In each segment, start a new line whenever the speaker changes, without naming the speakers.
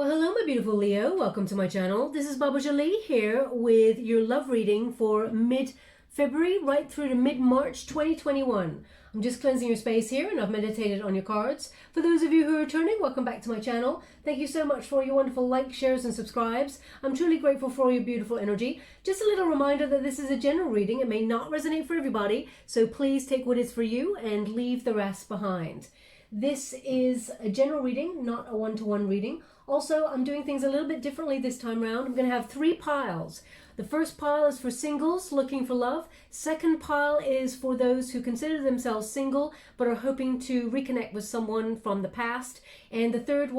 Well, hello, my beautiful Leo. Welcome to my channel. This is Baba Jolie here with your love reading for mid-February right through to mid-March 2021. I'm just cleansing your space here and I've meditated on your cards. For those of you who are returning, welcome back to my channel. Thank you so much for your wonderful likes, shares and subscribes. I'm truly grateful for your beautiful energy. Just a little reminder that this is a general reading. It may not resonate for everybody, so please take what is for you and leave the rest behind. This is a general reading, not a one-to-one reading. Also, I'm doing things a little bit differently this time around. I'm going to have 3 piles. The first pile is for singles looking for love. Second pile is for those who consider themselves single but are hoping to reconnect with someone from the past. And the third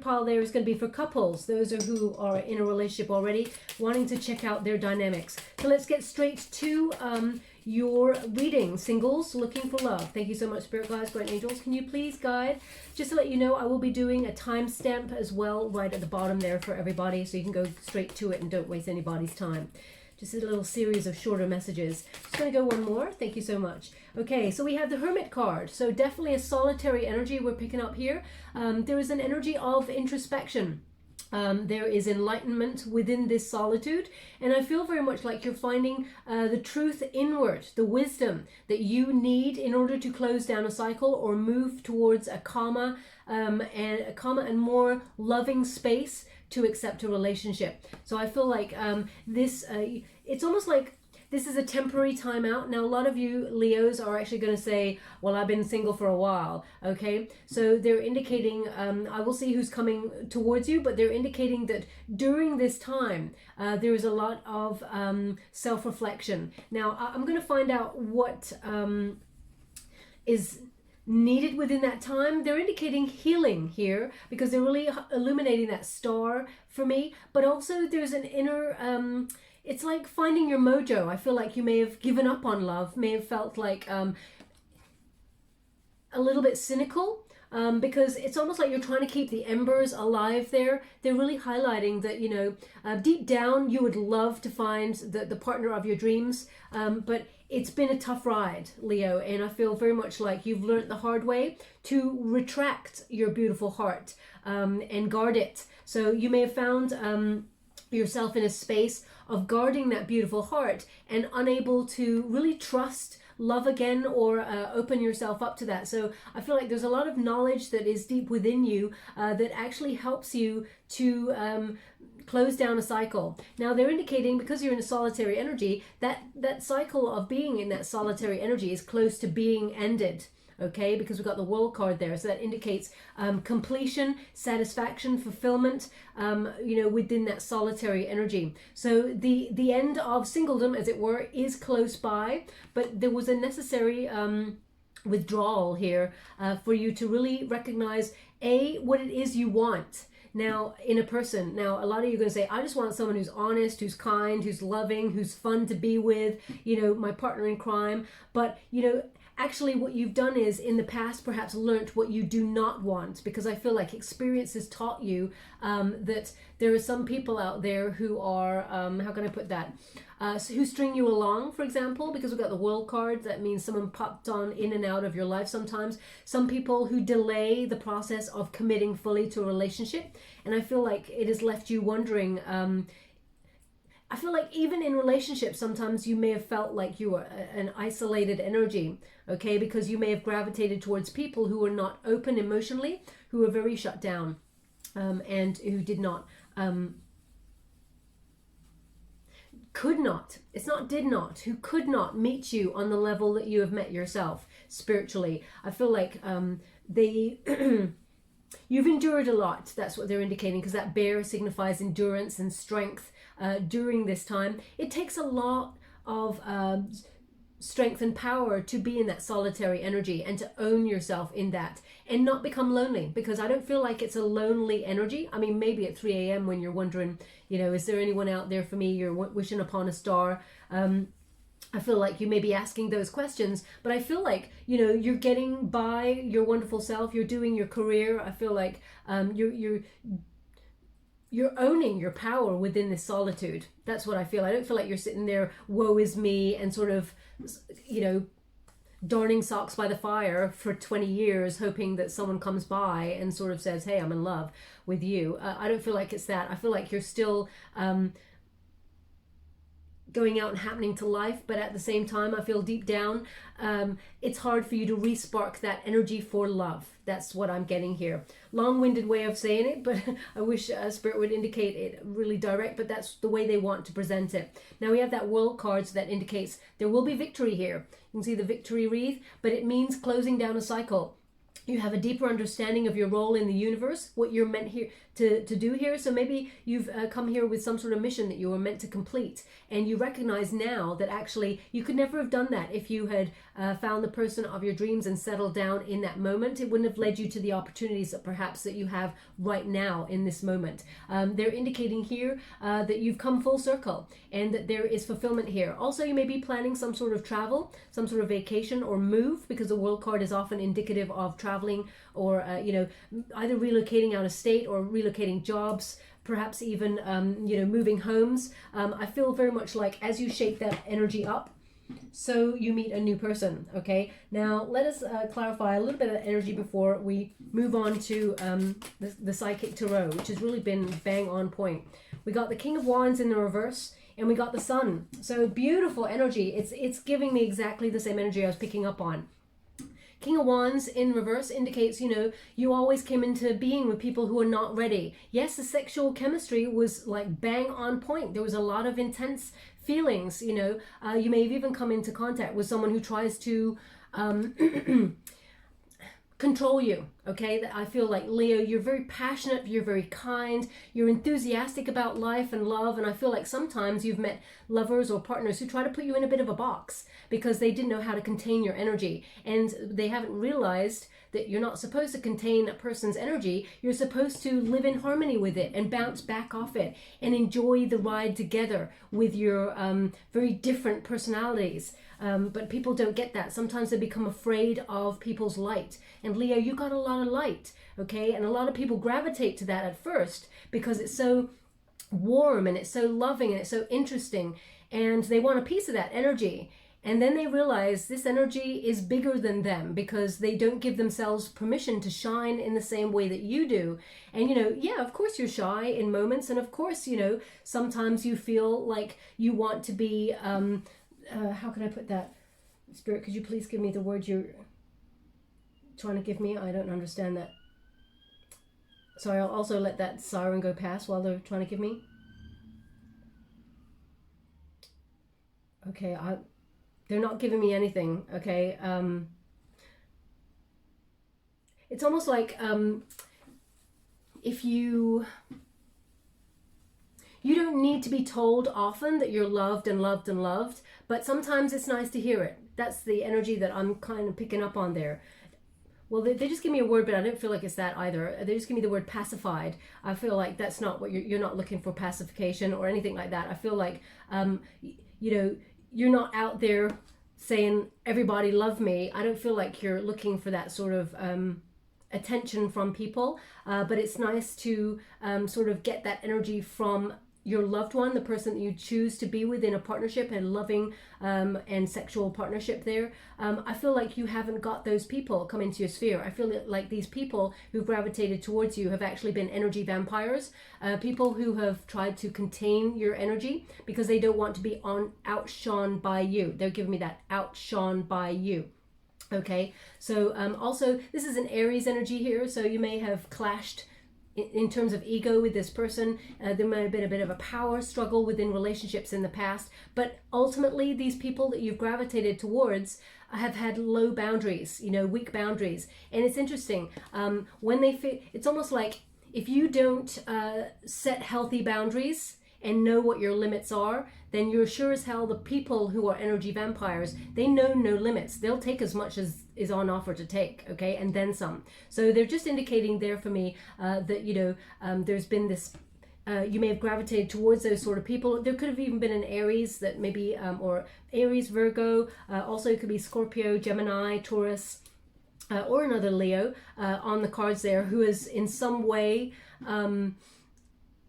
pile there is going to be for couples, those who are in a relationship already, wanting to check out their dynamics. So let's get straight to your reading, singles looking for love. Thank you so much, Spirit Guides, Great Angels. Can you please guide? Just to let you know, I will be doing a timestamp as well right at the bottom there for everybody, so you can go straight to it and don't waste anybody's time. Just a little series of shorter messages. Just going to go one more. Thank you so much. Okay, so we have the Hermit card. So definitely a solitary energy we're picking up here. There is an energy of introspection. There is enlightenment within this solitude, and I feel very much like you're finding the truth inward, the wisdom that you need in order to close down a cycle or move towards a calmer and more loving space to accept a relationship. So I feel like it's almost like this is a temporary timeout. Now, a lot of you Leos are actually going to say, well, I've been single for a while. Okay, so they're indicating, I will see who's coming towards you, but they're indicating that during this time, there is a lot of self-reflection. Now, I'm going to find out what is needed within that time. They're indicating healing here because they're really illuminating that star for me, but also there's an inner it's like finding your mojo. I feel like you may have given up on love, may have felt like a little bit cynical, because it's almost like you're trying to keep the embers alive there. They're really highlighting that, you know, deep down you would love to find the partner of your dreams, but it's been a tough ride, Leo, and I feel very much like you've learned the hard way to retract your beautiful heart and guard it. So you may have found yourself in a space of guarding that beautiful heart and unable to really trust love again or open yourself up to that. So I feel like there's a lot of knowledge that is deep within you that actually helps you to close down a cycle. Now they're indicating, because you're in a solitary energy, that cycle of being in that solitary energy is close to being ended. Okay, because we've got the World card there, so that indicates completion, satisfaction, fulfillment, you know, within that solitary energy. So the end of singledom, as it were, is close by, but there was a necessary withdrawal here for you to really recognize what it is you want now in a person. Now, a lot of you are going to say, I just want someone who's honest, who's kind, who's loving, who's fun to be with, you know, my partner in crime. But, you know, actually what you've done is in the past perhaps learnt what you do not want, because I feel like experience has taught you that there are some people out there who are, how can I put that, who string you along, for example, because we've got the World card. That means someone popped on in and out of your life sometimes. Some people who delay the process of committing fully to a relationship, and I feel like it has left you wondering, I feel like even in relationships, sometimes you may have felt like you were an isolated energy, okay? Because you may have gravitated towards people who were not open emotionally, who were very shut down, and who did not, could not, it's not did not, who could not meet you on the level that you have met yourself spiritually. I feel like you've endured a lot. That's what they're indicating, because that bear signifies endurance and strength during this time. It takes a lot of strength and power to be in that solitary energy and to own yourself in that and not become lonely, because I don't feel like it's a lonely energy. I mean, maybe at 3 a.m. when you're wondering, you know, is there anyone out there for me? You're wishing upon a star. I feel like you may be asking those questions, but I feel like, you know, you're getting by your wonderful self. You're doing your career. I feel like you're owning your power within this solitude. That's what I feel. I don't feel like you're sitting there, woe is me, and sort of, you know, darning socks by the fire for 20 years, hoping that someone comes by and sort of says, hey, I'm in love with you. I don't feel like it's that. I feel like you're still going out and happening to life, but at the same time, I feel deep down, it's hard for you to re-spark that energy for love. That's what I'm getting here. Long-winded way of saying it, but I wish Spirit would indicate it really direct, but that's the way they want to present it. Now we have that World card, so that indicates there will be victory here. You can see the victory wreath, but it means closing down a cycle. You have a deeper understanding of your role in the universe, what you're meant here to do here. So maybe you've come here with some sort of mission that you were meant to complete, and you recognize now that actually you could never have done that if you had found the person of your dreams and settled down in that moment. It wouldn't have led you to the opportunities that perhaps that you have right now in this moment. They're indicating here that you've come full circle and that there is fulfillment here. Also, you may be planning some sort of travel, some sort of vacation or move, because the World card is often indicative of traveling or either relocating out of state or relocating jobs, perhaps even moving homes. I feel very much like as you shake that energy up, so you meet a new person. Okay, now let us clarify a little bit of energy before we move on to the Psychic Tarot, which has really been bang on point. We got the King of Wands in the reverse, and we got the Sun. So beautiful energy. It's giving me exactly the same energy I was picking up on. King of Wands in reverse indicates, you always came into being with people who are not ready. Yes, the sexual chemistry was like bang on point. There was a lot of intense feelings, you may have even come into contact with someone who tries to control you. Okay, I feel like Leo, you're very passionate, you're very kind, you're enthusiastic about life and love, and I feel like sometimes you've met lovers or partners who try to put you in a bit of a box because they didn't know how to contain your energy, and they haven't realized that you're not supposed to contain a person's energy. You're supposed to live in harmony with it and bounce back off it and enjoy the ride together with your very different personalities. But people don't get that. Sometimes they become afraid of people's light. And Leo, you got a lot of light, okay? And a lot of people gravitate to that at first because it's so warm and it's so loving and it's so interesting. And they want a piece of that energy. And then they realize this energy is bigger than them because they don't give themselves permission to shine in the same way that you do. And, yeah, of course you're shy in moments. And of course, sometimes you feel like you want to be, how can I put that? Spirit, could you please give me the word you're trying to give me? I don't understand that. Sorry, I'll also let that siren go past while they're trying to give me. Okay, they're not giving me anything, okay? It's almost like if you don't need to be told often that you're loved and loved and loved, but sometimes it's nice to hear it. That's the energy that I'm kind of picking up on there. Well, they just give me a word, but I don't feel like it's that either. They just give me the word pacified. I feel like that's not what you're not looking for pacification or anything like that. I feel like, you're not out there saying, everybody love me. I don't feel like you're looking for that sort of attention from people, but it's nice to sort of get that energy from your loved one, the person that you choose to be with in a partnership and loving and sexual partnership there. I feel like you haven't got those people come into your sphere. I feel like these people who gravitated towards you have actually been energy vampires, people who have tried to contain your energy because they don't want to be outshone by you. They're giving me that outshone by you. Okay, so also this is an Aries energy here, so you may have clashed in terms of ego with this person. There might have been a bit of a power struggle within relationships in the past, but ultimately these people that you've gravitated towards have had low boundaries, weak boundaries. And it's interesting, when they fit, it's almost like if you don't set healthy boundaries and know what your limits are, then you're sure as hell the people who are energy vampires, they know no limits. They'll take as much as is on offer to take, okay, and then some. So they're just indicating there for me that, there's been this, you may have gravitated towards those sort of people. There could have even been an Aries that maybe, or Aries, Virgo, also it could be Scorpio, Gemini, Taurus, or another Leo on the cards there who is in some way,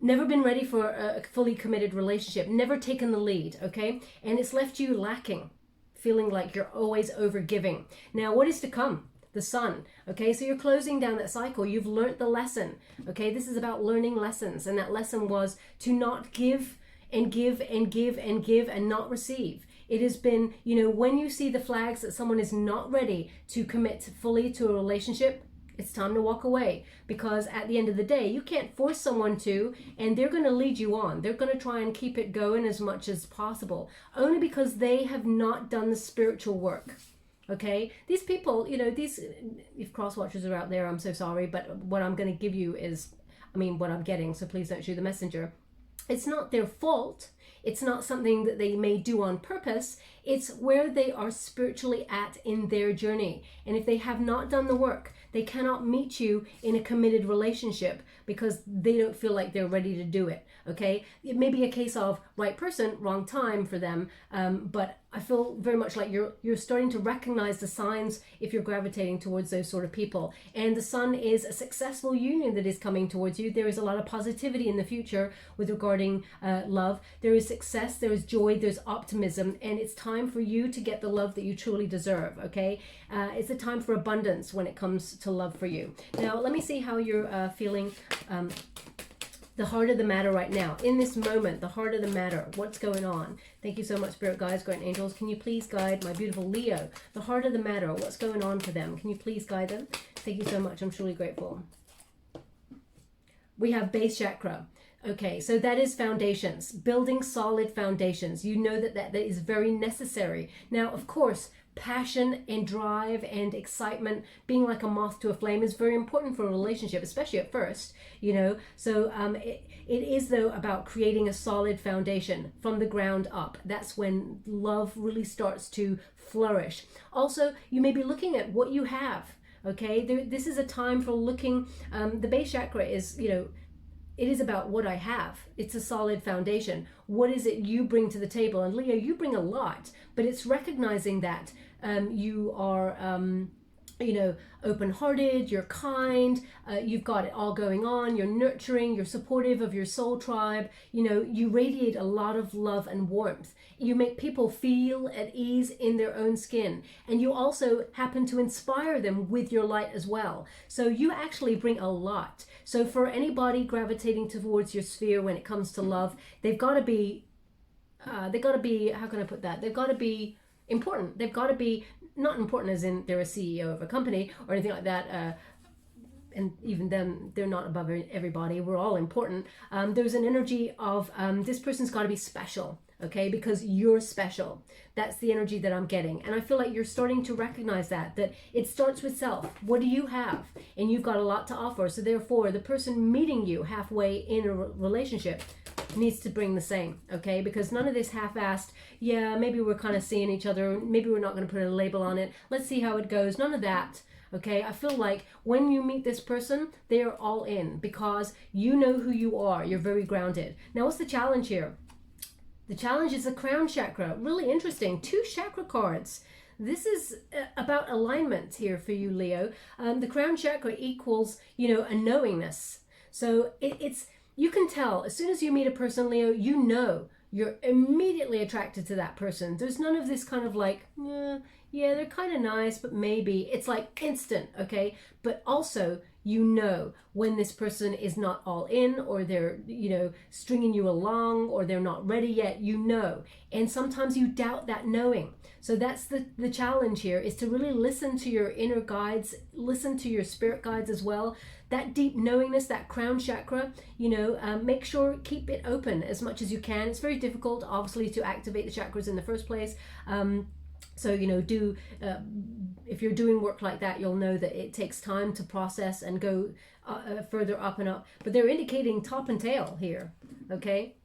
never been ready for a fully committed relationship, never taken the lead, okay? And it's left you lacking feeling like you're always over giving. Now, what is to come? The sun. Okay, so you're closing down that cycle. You've learned the lesson. Okay, this is about learning lessons, and that lesson was to not give and give and give and give and not receive. It has been, you know, when you see the flags that someone is not ready to commit fully to a relationship, it's time to walk away, because at the end of the day, you can't force someone to, and they're going to lead you on. They're going to try and keep it going as much as possible, only because they have not done the spiritual work. Okay, these people, you know, these, if cross watchers are out there, I'm so sorry, but what I'm going to give you is, I mean, what I'm getting, so please don't shoot the messenger. It's not their fault. It's not something that they may do on purpose. It's where they are spiritually at in their journey. And if they have not done the work, they cannot meet you in a committed relationship because they don't feel like they're ready to do it. Okay, it may be a case of right person, wrong time for them, but I feel very much like you're starting to recognize the signs if you're gravitating towards those sort of people. And the sun is a successful union that is coming towards you. There is a lot of positivity in the future with regarding love. There is success, there is joy, there's optimism, and it's time for you to get the love that you truly deserve. Okay, it's a time for abundance when it comes to love for you. Now, let me see how you're feeling. The heart of the matter right now, in this moment, the heart of the matter, what's going on? Thank you so much, Spirit Guides, Great Angels. Can you please guide my beautiful Leo? The heart of the matter, what's going on for them? Can you please guide them? Thank you so much. I'm truly grateful. We have base chakra. Okay, so that is foundations, building solid foundations. You know that is very necessary. Now, of course, passion and drive and excitement, being like a moth to a flame, is very important for a relationship, especially at first, you know. So it is, though, about creating a solid foundation from the ground up. That's when love really starts to flourish. Also, you may be looking at what you have. Okay, this is a time for looking. The base chakra is, you know, it is about what I have. It's a solid foundation. What is it you bring to the table? And Leo, you bring a lot, but it's recognizing that you are, you know, open-hearted, you're kind, you've got it all going on, you're nurturing, you're supportive of your soul tribe, you know, you radiate a lot of love and warmth. You make people feel at ease in their own skin, and you also happen to inspire them with your light as well. So you actually bring a lot. So for anybody gravitating towards your sphere when it comes to love, they've got to be, how can I put that? They've got to be important. They've got to be not important as in they're a CEO of a company or anything like that. And even them, they're not above everybody. We're all important. There's an energy of this person's got to be special. Okay, because you're special. That's the energy that I'm getting. And I feel like you're starting to recognize that it starts with self. What do you have? And you've got a lot to offer. So therefore, the person meeting you halfway in a relationship needs to bring the same, okay? Because none of this half-assed, yeah, maybe we're kind of seeing each other, maybe we're not going to put a label on it, let's see how it goes. None of that. Okay, I feel like when you meet this person, they're all in because you know who you are. You're very grounded. Now, what's the challenge here? The challenge is the crown chakra. Really interesting. 2 chakra cards. This is about alignment here for you, Leo. The crown chakra equals, you know, a knowingness. So it's you can tell as soon as you meet a person, Leo, you know you're immediately attracted to that person. There's none of this kind of like, yeah, they're kind of nice, but maybe. It's like instant, okay? But also, you know when this person is not all in, or they're, you know, stringing you along, or they're not ready yet, you know. And sometimes you doubt that knowing. So that's the challenge here, is to really listen to your inner guides, listen to your spirit guides as well. That deep knowingness, that crown chakra, you know, make sure, keep it open as much as you can. It's very difficult, obviously, to activate the chakras in the first place. So, you know, if you're doing work like that, you'll know that it takes time to process and go further up and up. But they're indicating top and tail here, okay?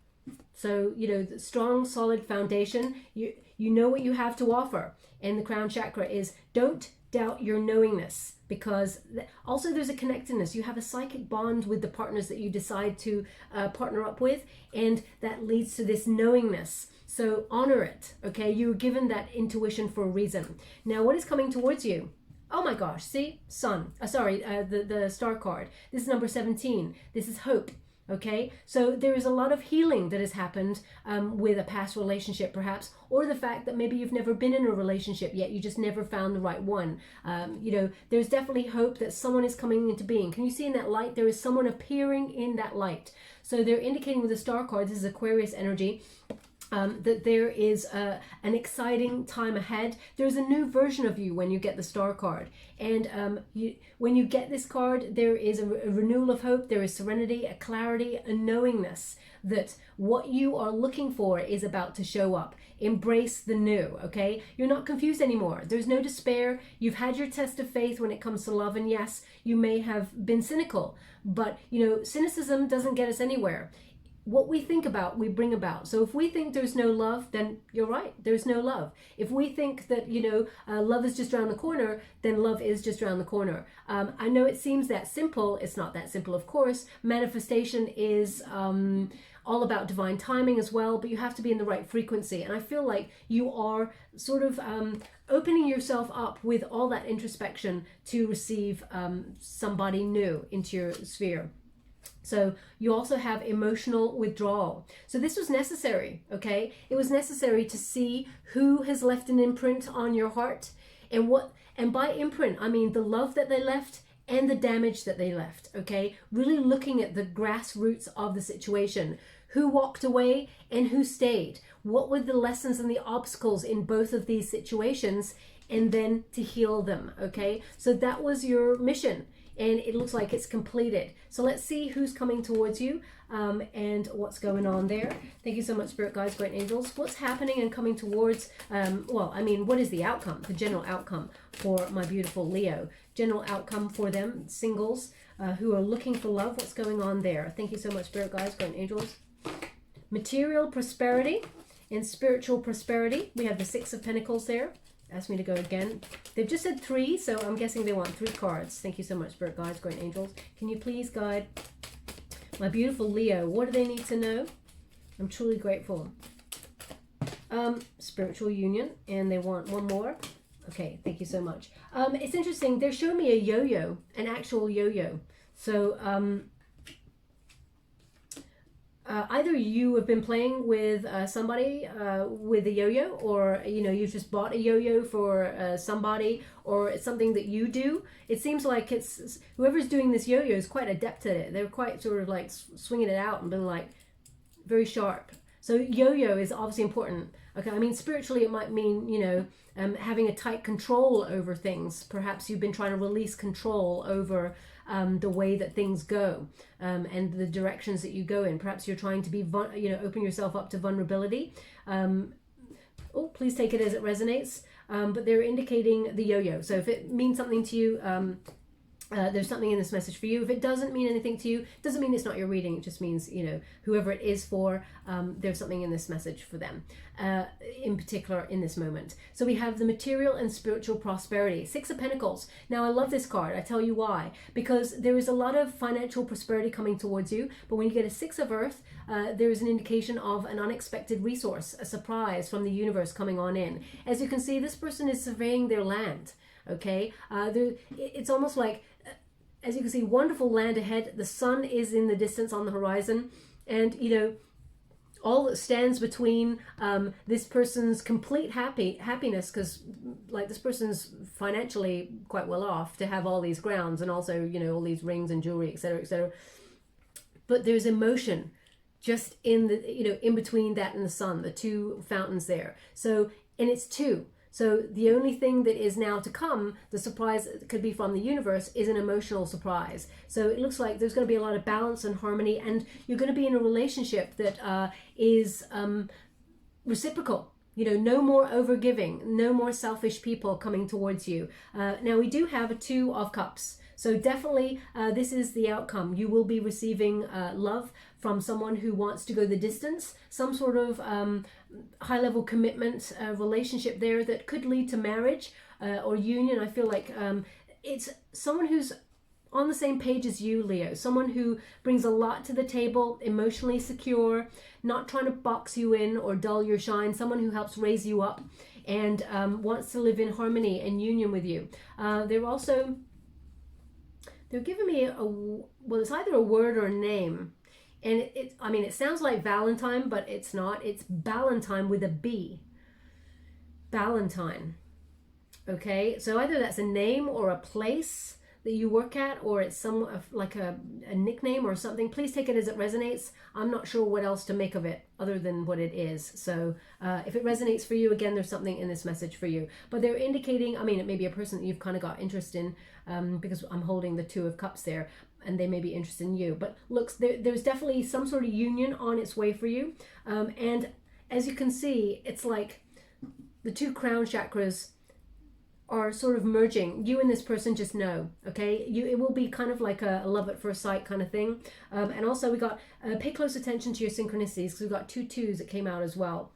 So, you know, the strong, solid foundation, you know what you have to offer. And the crown chakra is don't doubt your knowingness, because also there's a connectedness. You have a psychic bond with the partners that you decide to partner up with, and that leads to this knowingness. So honor it, okay? You were given that intuition for a reason. Now, what is coming towards you? Oh my gosh, see? Sun. The star card. This is number 17. This is hope. Okay, so there is a lot of healing that has happened with a past relationship perhaps, or the fact that maybe you've never been in a relationship yet, you just never found the right one. You know, there's definitely hope that someone is coming into being. Can you see in that light? There is someone appearing in that light. So they're indicating with the star card, this is Aquarius energy, that there is an exciting time ahead. There's a new version of you when you get the star card. And when you get this card, there is a renewal of hope, there is serenity, a clarity, a knowingness that what you are looking for is about to show up. Embrace the new, okay? You're not confused anymore. There's no despair. You've had your test of faith when it comes to love. And yes, you may have been cynical, but you know, cynicism doesn't get us anywhere. What we think about, we bring about. So if we think there's no love, then you're right, there's no love. If we think that, you know, love is just around the corner, then love is just around the corner. I know it seems that simple. It's not that simple, of course. Manifestation is all about divine timing as well, but you have to be in the right frequency. And I feel like you are sort of opening yourself up with all that introspection to receive somebody new into your sphere. So you also have emotional withdrawal. So this was necessary, okay? It was necessary to see who has left an imprint on your heart, and by imprint, I mean the love that they left and the damage that they left, okay? Really looking at the grassroots of the situation. Who walked away and who stayed? What were the lessons and the obstacles in both of these situations? And then to heal them, okay? So that was your mission. And it looks like it's completed. So let's see who's coming towards you and what's going on there. Thank you so much, Spirit Guides, Great Angels. What's happening and coming towards, well, I mean, what is the outcome, the general outcome for my beautiful Leo? General outcome for them, singles who are looking for love. What's going on there? Thank you so much, Spirit Guides, Great Angels. Material prosperity and spiritual prosperity. We have the Six of Pentacles there. Asked me to go again. They've just said 3, so I'm guessing they want 3 cards. Thank you so much, Spirit Guides, Great Angels. Can you please guide my beautiful Leo? What do they need to know? I'm truly grateful. Spiritual union, and they want one more. Okay, thank you so much. It's interesting. They're showing me a yo-yo, an actual yo-yo. So either you have been playing with somebody with a yo-yo, or you know, you've just bought a yo-yo for somebody, or it's something that you do. It seems like it's whoever's doing this yo-yo is quite adept at it. They're quite sort of like swinging it out and being like very sharp. So yo-yo is obviously important. Okay, I mean, spiritually it might mean, you know, having a tight control over things. Perhaps you've been trying to release control over the way that things go and the directions that you go in. Perhaps you're trying to be, you know, open yourself up to vulnerability. Oh, please take it as it resonates. But they're indicating the yo-yo. So if it means something to you, there's something in this message for you. If it doesn't mean anything to you, it doesn't mean it's not your reading. It just means, you know, whoever it is for, there's something in this message for them, in particular in this moment. So we have the material and spiritual prosperity. Six of Pentacles. Now I love this card. I tell you why. Because there is a lot of financial prosperity coming towards you. But when you get a Six of Earth, there is an indication of an unexpected resource, a surprise from the universe coming on in. As you can see, this person is surveying their land. Okay, it's almost like, as you can see, wonderful land ahead. The sun is in the distance on the horizon, and you know, all that stands between this person's complete happiness, because like this person's financially quite well off to have all these grounds and also, you know, all these rings and jewelry, etc., etc. But there's emotion just in the, you know, in between that and the sun, the two fountains there. So, and it's two. So the only thing that is now to come, the surprise that could be from the universe, is an emotional surprise. So it looks like there's going to be a lot of balance and harmony, and you're going to be in a relationship that is reciprocal. You know, no more overgiving, no more selfish people coming towards you. Now we do have a Two of Cups. So definitely this is the outcome. You will be receiving love from someone who wants to go the distance, some sort of high-level commitment relationship there that could lead to marriage or union. I feel like it's someone who's on the same page as you, Leo, someone who brings a lot to the table, emotionally secure, not trying to box you in or dull your shine, someone who helps raise you up and wants to live in harmony and union with you. They're giving me well, it's either a word or a name. And I mean, it sounds like Valentine, but it's not. It's Ballantine with a B. Ballantine. Okay, so either that's a name or a place that you work at, or it's some like a nickname or something. Please take it as it resonates. I'm not sure what else to make of it other than what it is. So if it resonates for you, again, there's something in this message for you. But they're indicating, I mean, it may be a person that you've kind of got interest in, because I'm holding the Two of Cups there, and they may be interested in you. But look, there's definitely some sort of union on its way for you. And as you can see, it's like the two crown chakras are sort of merging. You and this person just know, okay? It will be kind of like a love at first sight kind of thing. And also we got, pay close attention to your synchronicities, because we've got 2 twos that came out as well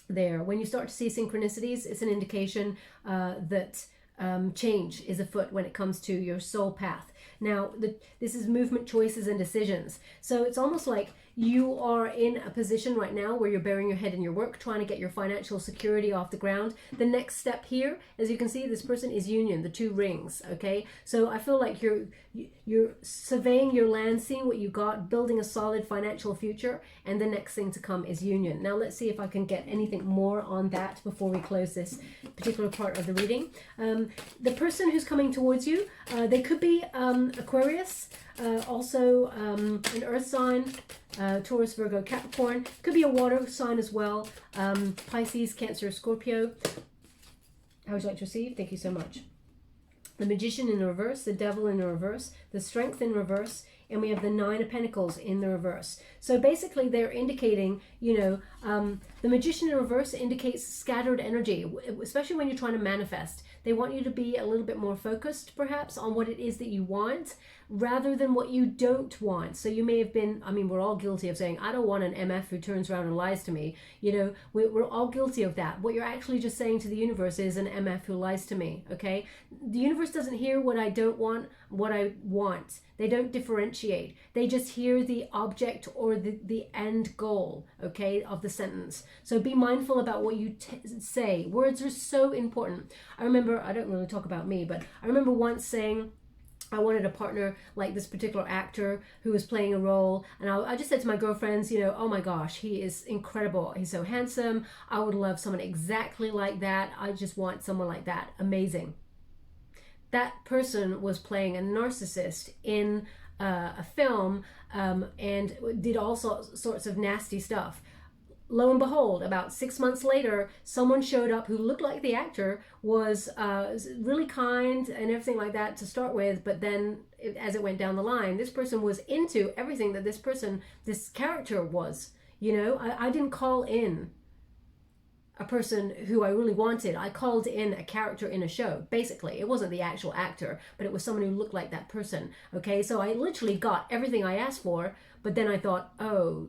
there. When you start to see synchronicities, it's an indication that change is afoot when it comes to your soul path. Now, this is movement, choices, and decisions. So it's almost like you are in a position right now where you're burying your head in your work, trying to get your financial security off the ground. The next step here, as you can see, this person is union, the 2 rings, okay? So I feel like you're surveying your land, seeing what you got, building a solid financial future, and the next thing to come is union. Now let's see if I can get anything more on that before we close this particular part of the reading. The person who's coming towards you, they could be Aquarius, also an earth sign, Taurus, Virgo, Capricorn. Could be a water sign as well. Pisces, Cancer, Scorpio. How would you like to receive? Thank you so much. The Magician in the reverse, the Devil in the reverse, the Strength in reverse, and we have the 9 of Pentacles in the reverse. So basically they're indicating, you know, the Magician in reverse indicates scattered energy, especially when you're trying to manifest. They want you to be a little bit more focused, perhaps, on what it is that you want, rather than what you don't want. So you may have been, I mean, we're all guilty of saying, I don't want an MF who turns around and lies to me. You know, we're all guilty of that. What you're actually just saying to the universe is an MF who lies to me, okay? The universe doesn't hear what I don't want, what I want. They don't differentiate. They just hear the object or the end goal, okay, of the sentence. So be mindful about what you say. Words are so important. I remember, I don't really talk about me, but I remember once saying, I wanted a partner like this particular actor who was playing a role, and I just said to my girlfriends, you know, oh my gosh, he is incredible. He's so handsome. I would love someone exactly like that. I just want someone like that. Amazing. That person was playing a narcissist in a film, and did all sorts of nasty stuff. Lo and behold, about 6 months later, someone showed up who looked like the actor, was really kind and everything like that to start with, but then as it went down the line, this person was into everything that this character was. You know, I didn't call in a person who I really wanted. I called in a character in a show. Basically, it wasn't the actual actor, but it was someone who looked like that person. Okay, so I literally got everything I asked for, but then I thought, oh,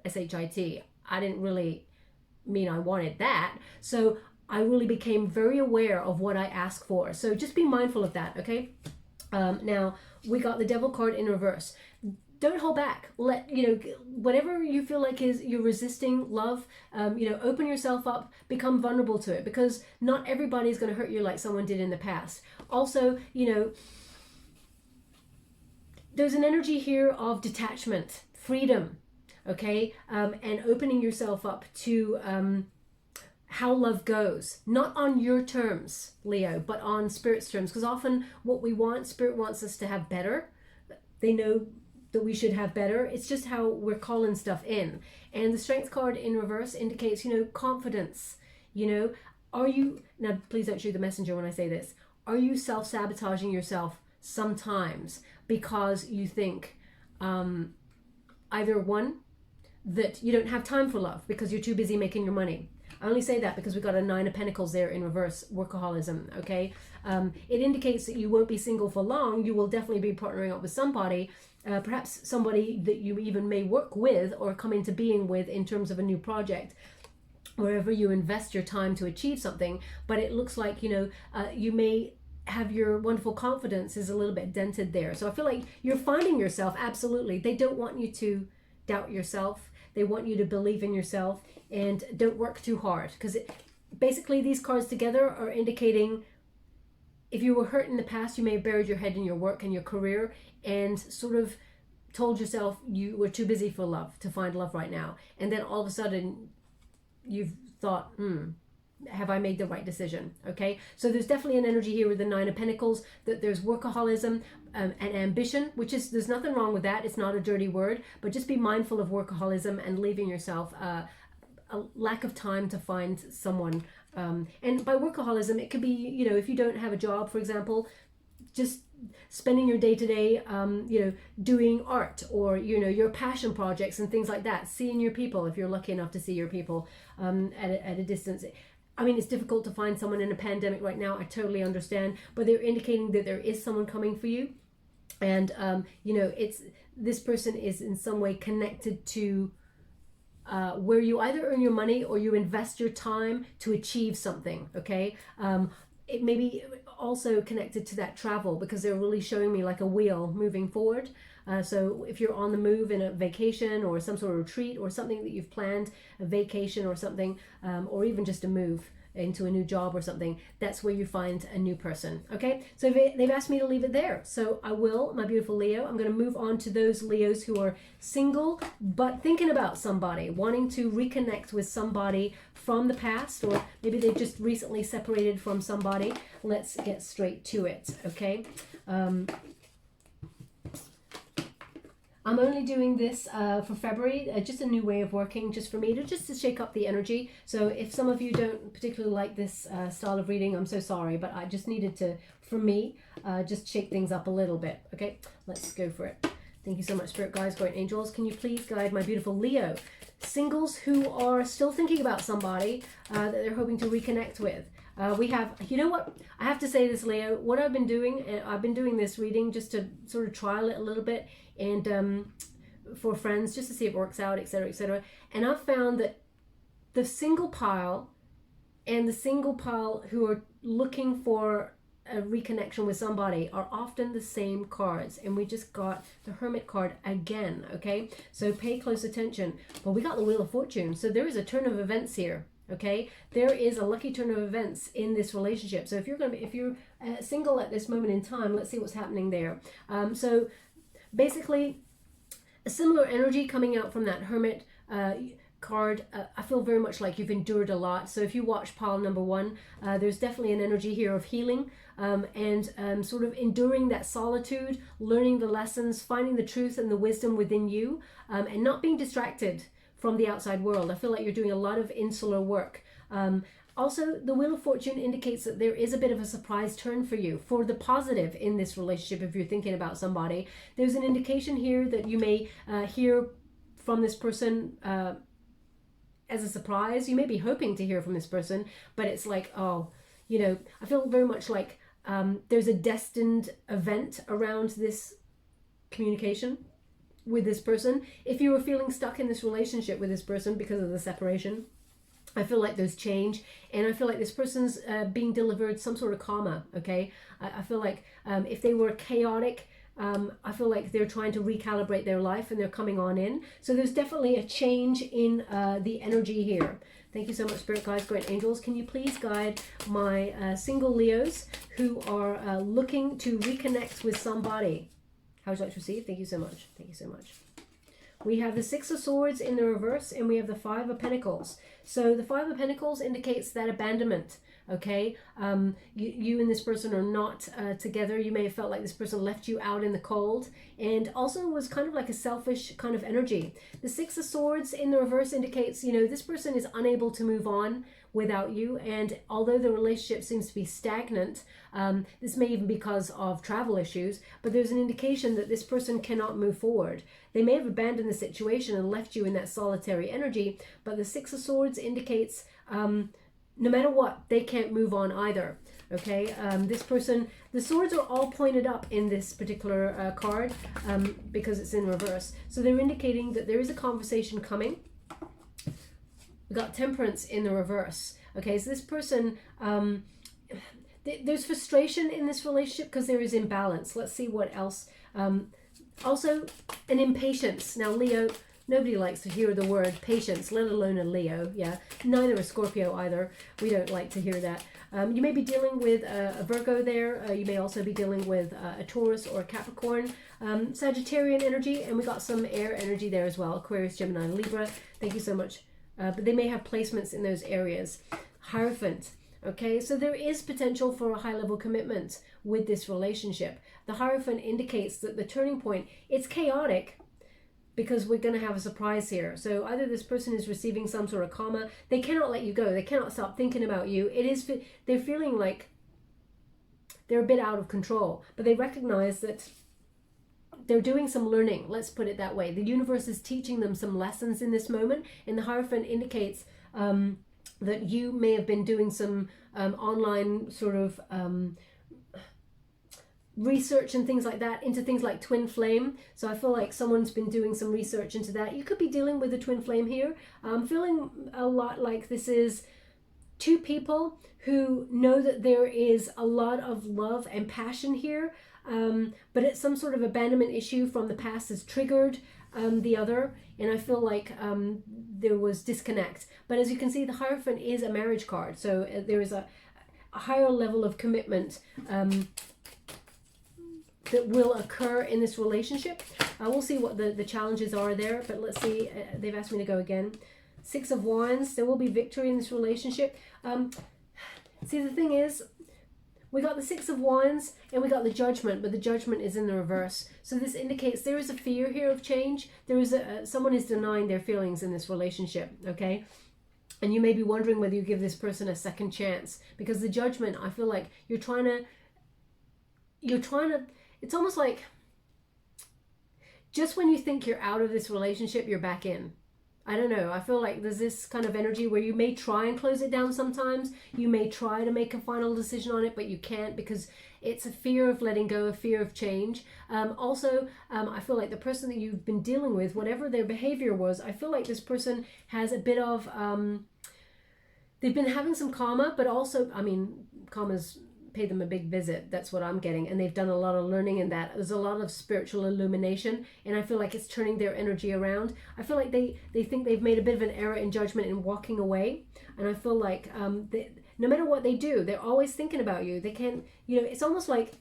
SHIT, I didn't really mean I wanted that. So I really became very aware of what I asked for. So just be mindful of that, okay? Now, we got the Devil card in reverse. Don't hold back. Let, you know, whatever you feel like is you're resisting love, you know, open yourself up, become vulnerable to it, because not everybody is going to hurt you like someone did in the past. Also, you know, there's an energy here of detachment, freedom, okay, and opening yourself up to how love goes, not on your terms, Leo, but on Spirit's terms, because often what we want, Spirit wants us to have better. They know that we should have better. It's just how we're calling stuff in. And the Strength card in reverse indicates, you know, confidence. You know, are you, now please don't shoot the messenger when I say this, are you self-sabotaging yourself sometimes because you think either one, that you don't have time for love because you're too busy making your money. I only say that because we've got a 9 of Pentacles there in reverse, workaholism, okay? It indicates that you won't be single for long. You will definitely be partnering up with somebody, perhaps somebody that you even may work with or come into being with in terms of a new project, wherever you invest your time to achieve something. But it looks like, you know, you may have your wonderful confidence is a little bit dented there. So I feel like you're finding yourself, absolutely. They don't want you to doubt yourself. They want you to believe in yourself and don't work too hard, because basically these cards together are indicating if you were hurt in the past, you may have buried your head in your work and your career and sort of told yourself you were too busy for love, to find love right now. And then all of a sudden you've thought, have I made the right decision? Okay, so there's definitely an energy here with the Nine of Pentacles, that there's workaholism and ambition, which is, there's nothing wrong with that. It's not a dirty word, but just be mindful of workaholism and leaving yourself a lack of time to find someone. And by workaholism, it could be, you know, if you don't have a job, for example, just spending your day-to-day, you know, doing art, or, you know, your passion projects and things like that, seeing your people, if you're lucky enough to see your people at a distance. I mean, it's difficult to find someone in a pandemic right now. I totally understand, but they're indicating that there is someone coming for you. And, you know, this person is in some way connected to where you either earn your money or you invest your time to achieve something, okay? It may be also connected to that travel, because they're really showing me like a wheel moving forward. So if you're on the move in a vacation or some sort of retreat or something that you've planned, a vacation or something, or even just a move into a new job or something, that's where you find a new person. Okay, so they've asked me to leave it there, so I will, my beautiful Leo. I'm going to move on to those Leos who are single but thinking about somebody, wanting to reconnect with somebody from the past, or maybe they've just recently separated from somebody. Let's get straight to it. Okay, I'm only doing this for February, just a new way of working, just for me, just to shake up the energy. So if some of you don't particularly like this style of reading, I'm so sorry, but I just needed to, for me, just shake things up a little bit. Okay, let's go for it. Thank you so much, Spirit Guides, Guardian Angels. Can you please guide my beautiful Leo? Singles who are still thinking about somebody that they're hoping to reconnect with. We have, you know what, I have to say this, Leo, what I've been doing this reading just to sort of trial it a little bit, and for friends, just to see if it works out, etc., etc. And I've found that the single pile and the single pile who are looking for a reconnection with somebody are often the same cards, and we just got the Hermit card again. Okay, so pay close attention. Well, we got the Wheel of Fortune, so there is a turn of events here. Okay, there is a lucky turn of events in this relationship. So if you're single at this moment in time, let's see what's happening there. So basically, a similar energy coming out from that Hermit card. I feel very much like you've endured a lot. So if you watch pile number one, there's definitely an energy here of healing, and sort of enduring that solitude, learning the lessons, finding the truth and the wisdom within you, and not being distracted from the outside world. I feel like you're doing a lot of insular work. Also, the Wheel of Fortune indicates that there is a bit of a surprise turn for you, for the positive in this relationship. If you're thinking about somebody, there's an indication here that you may hear from this person as a surprise. You may be hoping to hear from this person, but it's like, oh, you know, I feel very much like there's a destined event around this communication with this person. If you were feeling stuck in this relationship with this person because of the separation, I feel like there's change, and I feel like this person's being delivered some sort of karma. Okay, I feel like if they were chaotic, I feel like they're trying to recalibrate their life and they're coming on in. So there's definitely a change in the energy here. Thank you so much, Spirit Guides, Great Angels. Can you please guide my single Leos who are looking to reconnect with somebody? How would you like to receive? Thank you so much. Thank you so much. We have the Six of Swords in the reverse, and we have the Five of Pentacles. So the Five of Pentacles indicates that abandonment. Okay, you and this person are not together. You may have felt like this person left you out in the cold, and also was kind of like a selfish kind of energy. The Six of Swords in the reverse indicates, you know, this person is unable to move on without you, and although the relationship seems to be stagnant, this may even be because of travel issues, but there's an indication that this person cannot move forward. They may have abandoned the situation and left you in that solitary energy, but the Six of Swords indicates no matter what, they can't move on either. Okay, this person, the swords are all pointed up in this particular card because it's in reverse. So they're indicating that there is a conversation coming. We got Temperance in the reverse. Okay, so this person, there's frustration in this relationship because there is imbalance. Let's see what else. Also, an impatience. Now, Leo, Nobody likes to hear the word patience, let alone a Leo. Yeah, neither a Scorpio either. We don't like to hear that. You may be dealing with a Virgo there. You may also be dealing with a Taurus or a Capricorn. Sagittarian energy, and we got some air energy there as well. Aquarius, Gemini, Libra. Thank you so much. But they may have placements in those areas. Hierophant. Okay, so there is potential for a high-level commitment with this relationship. The Hierophant indicates that the turning point, it's chaotic because we're going to have a surprise here. So either this person is receiving some sort of karma. They cannot let you go. They cannot stop thinking about you. They're feeling like they're a bit out of control, but they recognize that they're doing some learning. Let's put it that way. The universe is teaching them some lessons in this moment, and the Hierophant indicates that you may have been doing some online sort of research and things like that into things like twin flame. So I feel like someone's been doing some research into that. You could be dealing with a twin flame here. I'm feeling a lot like this is two people who know that there is a lot of love and passion here, but it's some sort of abandonment issue from the past has triggered the other, and I feel like there was disconnect. But as you can see, the Hierophant is a marriage card, so there is a higher level of commitment that will occur in this relationship. We'll see what the challenges are there, but let's see. They've asked me to go again. Six of Wands, there will be victory in this relationship. See, the thing is, we got the Six of Wands and we got the Judgment, but the Judgment is in the reverse. So this indicates there is a fear here of change. There is someone is denying their feelings in this relationship, okay? And you may be wondering whether you give this person a second chance, because the Judgment, I feel like you're trying to, it's almost like just when you think you're out of this relationship, you're back in. I don't know. I feel like there's this kind of energy where you may try and close it down sometimes. You may try to make a final decision on it, but you can't because it's a fear of letting go, a fear of change. Also, I feel like the person that you've been dealing with, whatever their behavior was, I feel like this person has a bit of, they've been having some karma, but also, I mean, karma's paid them a big visit. That's what I'm getting, and they've done a lot of learning in that. There's a lot of spiritual illumination, and I feel like it's turning their energy around. I feel like they think they've made a bit of an error in judgment in walking away, and I feel like no matter what they do, they're always thinking about you. They can't, it's almost like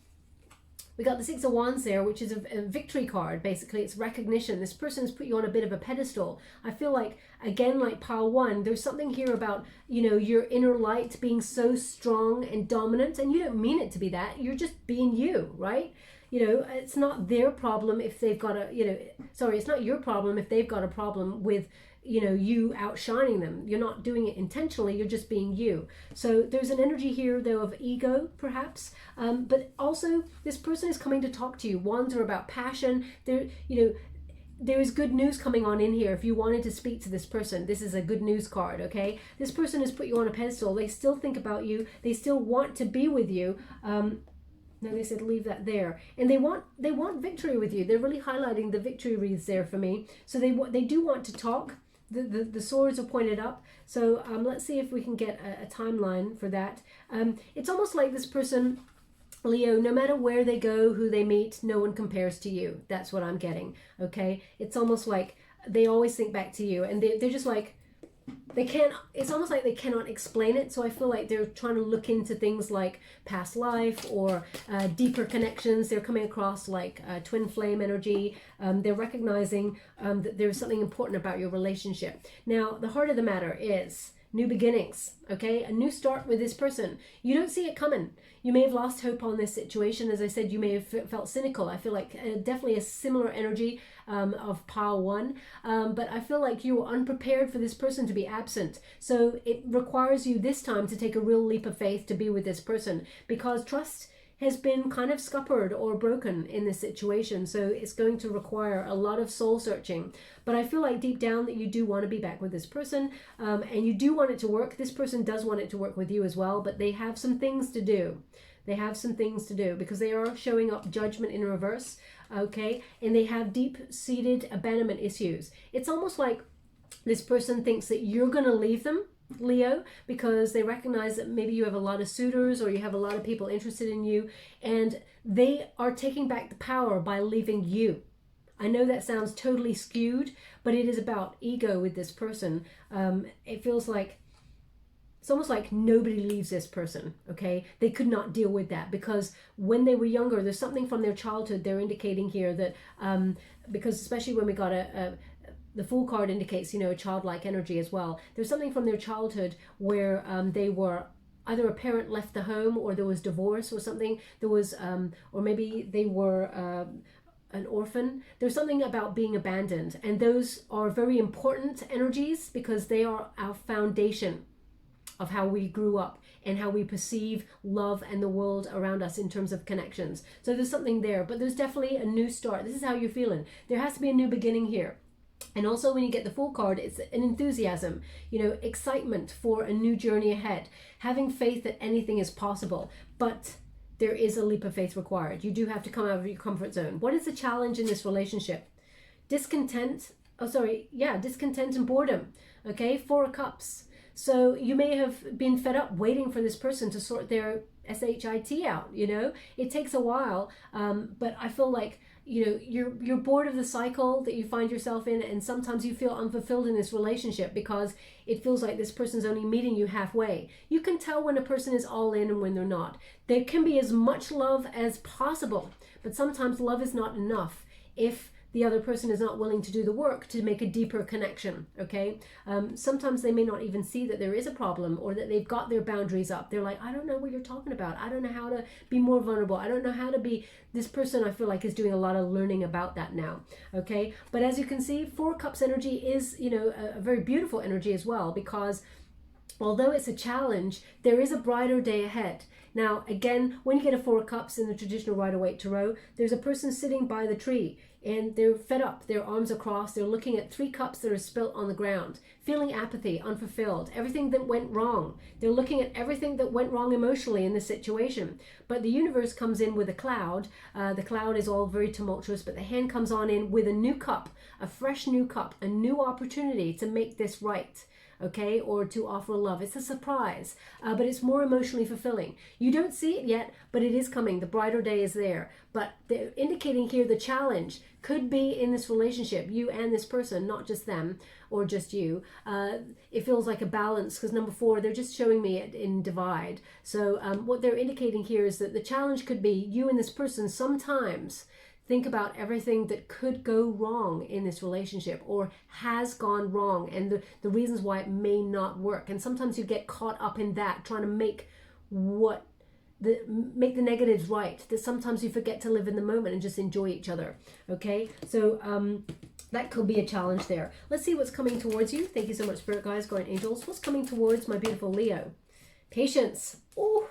we got the Six of Wands there, which is a victory card. Basically, it's recognition. This person's put you on a bit of a pedestal. I feel like, again, like pile one, there's something here about, your inner light being so strong and dominant, and you don't mean it to be that. You're just being you, right? It's not their problem if they've got it's not your problem if they've got a problem with, you outshining them. You're not doing it intentionally, you're just being you. So there's an energy here though of ego perhaps, but also this person is coming to talk to you. Wands are about passion. There is good news coming on in here. If you wanted to speak to this person, this is a good news card, okay? This person has put you on a pedestal. They still think about you. They still want to be with you. No, they said leave that there, and they want victory with you. They're really highlighting the victory wreaths there for me. So they do want to talk. The swords are pointed up. So let's see if we can get a timeline for that. It's almost like this person, Leo, no matter where they go, who they meet, no one compares to you. That's what I'm getting, okay? It's almost like they always think back to you, and they're just like, it's almost like they cannot explain it. So I feel like they're trying to look into things like past life or deeper connections. They're coming across like twin flame energy. They're recognizing that there's something important about your relationship. Now, the heart of the matter is new beginnings, okay? A new start with this person. You don't see it coming. You may have lost hope on this situation. As I said, you may have felt cynical. I feel like definitely a similar energy of pile one, but I feel like you were unprepared for this person to be absent. So it requires you this time to take a real leap of faith to be with this person, because trust has been kind of scuppered or broken in this situation. So it's going to require a lot of soul searching. But I feel like deep down that you do want to be back with this person, and you do want it to work. This person does want it to work with you as well, but they have some things to do. They have some things to do because they are showing up judgment in reverse, okay? And they have deep-seated abandonment issues. It's almost like this person thinks that you're going to leave them, Leo, because they recognize that maybe you have a lot of suitors or you have a lot of people interested in you, and they are taking back the power by leaving you. I know that sounds totally skewed, but it is about ego with this person. It feels like it's almost like nobody leaves this person, okay? They could not deal with that because when they were younger, there's something from their childhood they're indicating here that, because especially when we got the Fool card indicates, you know, a childlike energy as well. There's something from their childhood where they were either a parent left the home or there was divorce or something. There was, or maybe they were an orphan. There's something about being abandoned, and those are very important energies because they are our foundation of how we grew up and how we perceive love and the world around us in terms of connections. So there's something there, but there's definitely a new start. This is how you're feeling. There has to be a new beginning here. And also when you get the Fool card, it's an enthusiasm, you know, excitement for a new journey ahead, having faith that anything is possible, but there is a leap of faith required. You do have to come out of your comfort zone. What is the challenge in this relationship? Discontent, discontent and boredom, okay? 4 of Cups. So you may have been fed up waiting for this person to sort their SHIT out, you know? It takes a while, but I feel like, you know, you're bored of the cycle that you find yourself in, and sometimes you feel unfulfilled in this relationship because it feels like this person's only meeting you halfway. You can tell when a person is all in and when they're not. There can be as much love as possible, but sometimes love is not enough if the other person is not willing to do the work to make a deeper connection, okay? Sometimes they may not even see that there is a problem or that they've got their boundaries up. They're like, I don't know what you're talking about. I don't know how to be more vulnerable. I don't know how to be... This person, I feel like, is doing a lot of learning about that now, okay? But as you can see, 4 Cups energy is, you know, a very beautiful energy as well, because although it's a challenge, there is a brighter day ahead. Now, again, when you get a 4 Cups in the traditional Rider-Waite Tarot, there's a person sitting by the tree and they're fed up, their arms are crossed, they're looking at 3 cups that are spilt on the ground, feeling apathy, unfulfilled, everything that went wrong. They're looking at everything that went wrong emotionally in this situation. But the universe comes in with a cloud. The cloud is all very tumultuous, but the hand comes on in with a new cup, a fresh new cup, a new opportunity to make this right. Okay, or to offer love. It's a surprise, but it's more emotionally fulfilling. You don't see it yet, but it is coming. The brighter day is there. But they're indicating here the challenge could be in this relationship, you and this person, not just them or just you. It feels like a balance because number 4, they're just showing me it in divide. So what they're indicating here is that the challenge could be you and this person sometimes think about everything that could go wrong in this relationship or has gone wrong and the reasons why it may not work. And sometimes you get caught up in that, trying to make the negatives right, that sometimes you forget to live in the moment and just enjoy each other. Okay, so that could be a challenge there. Let's see what's coming towards you. Thank you so much, Spirit Guides, Guardian Angels. What's coming towards my beautiful Leo? Patience. Oh,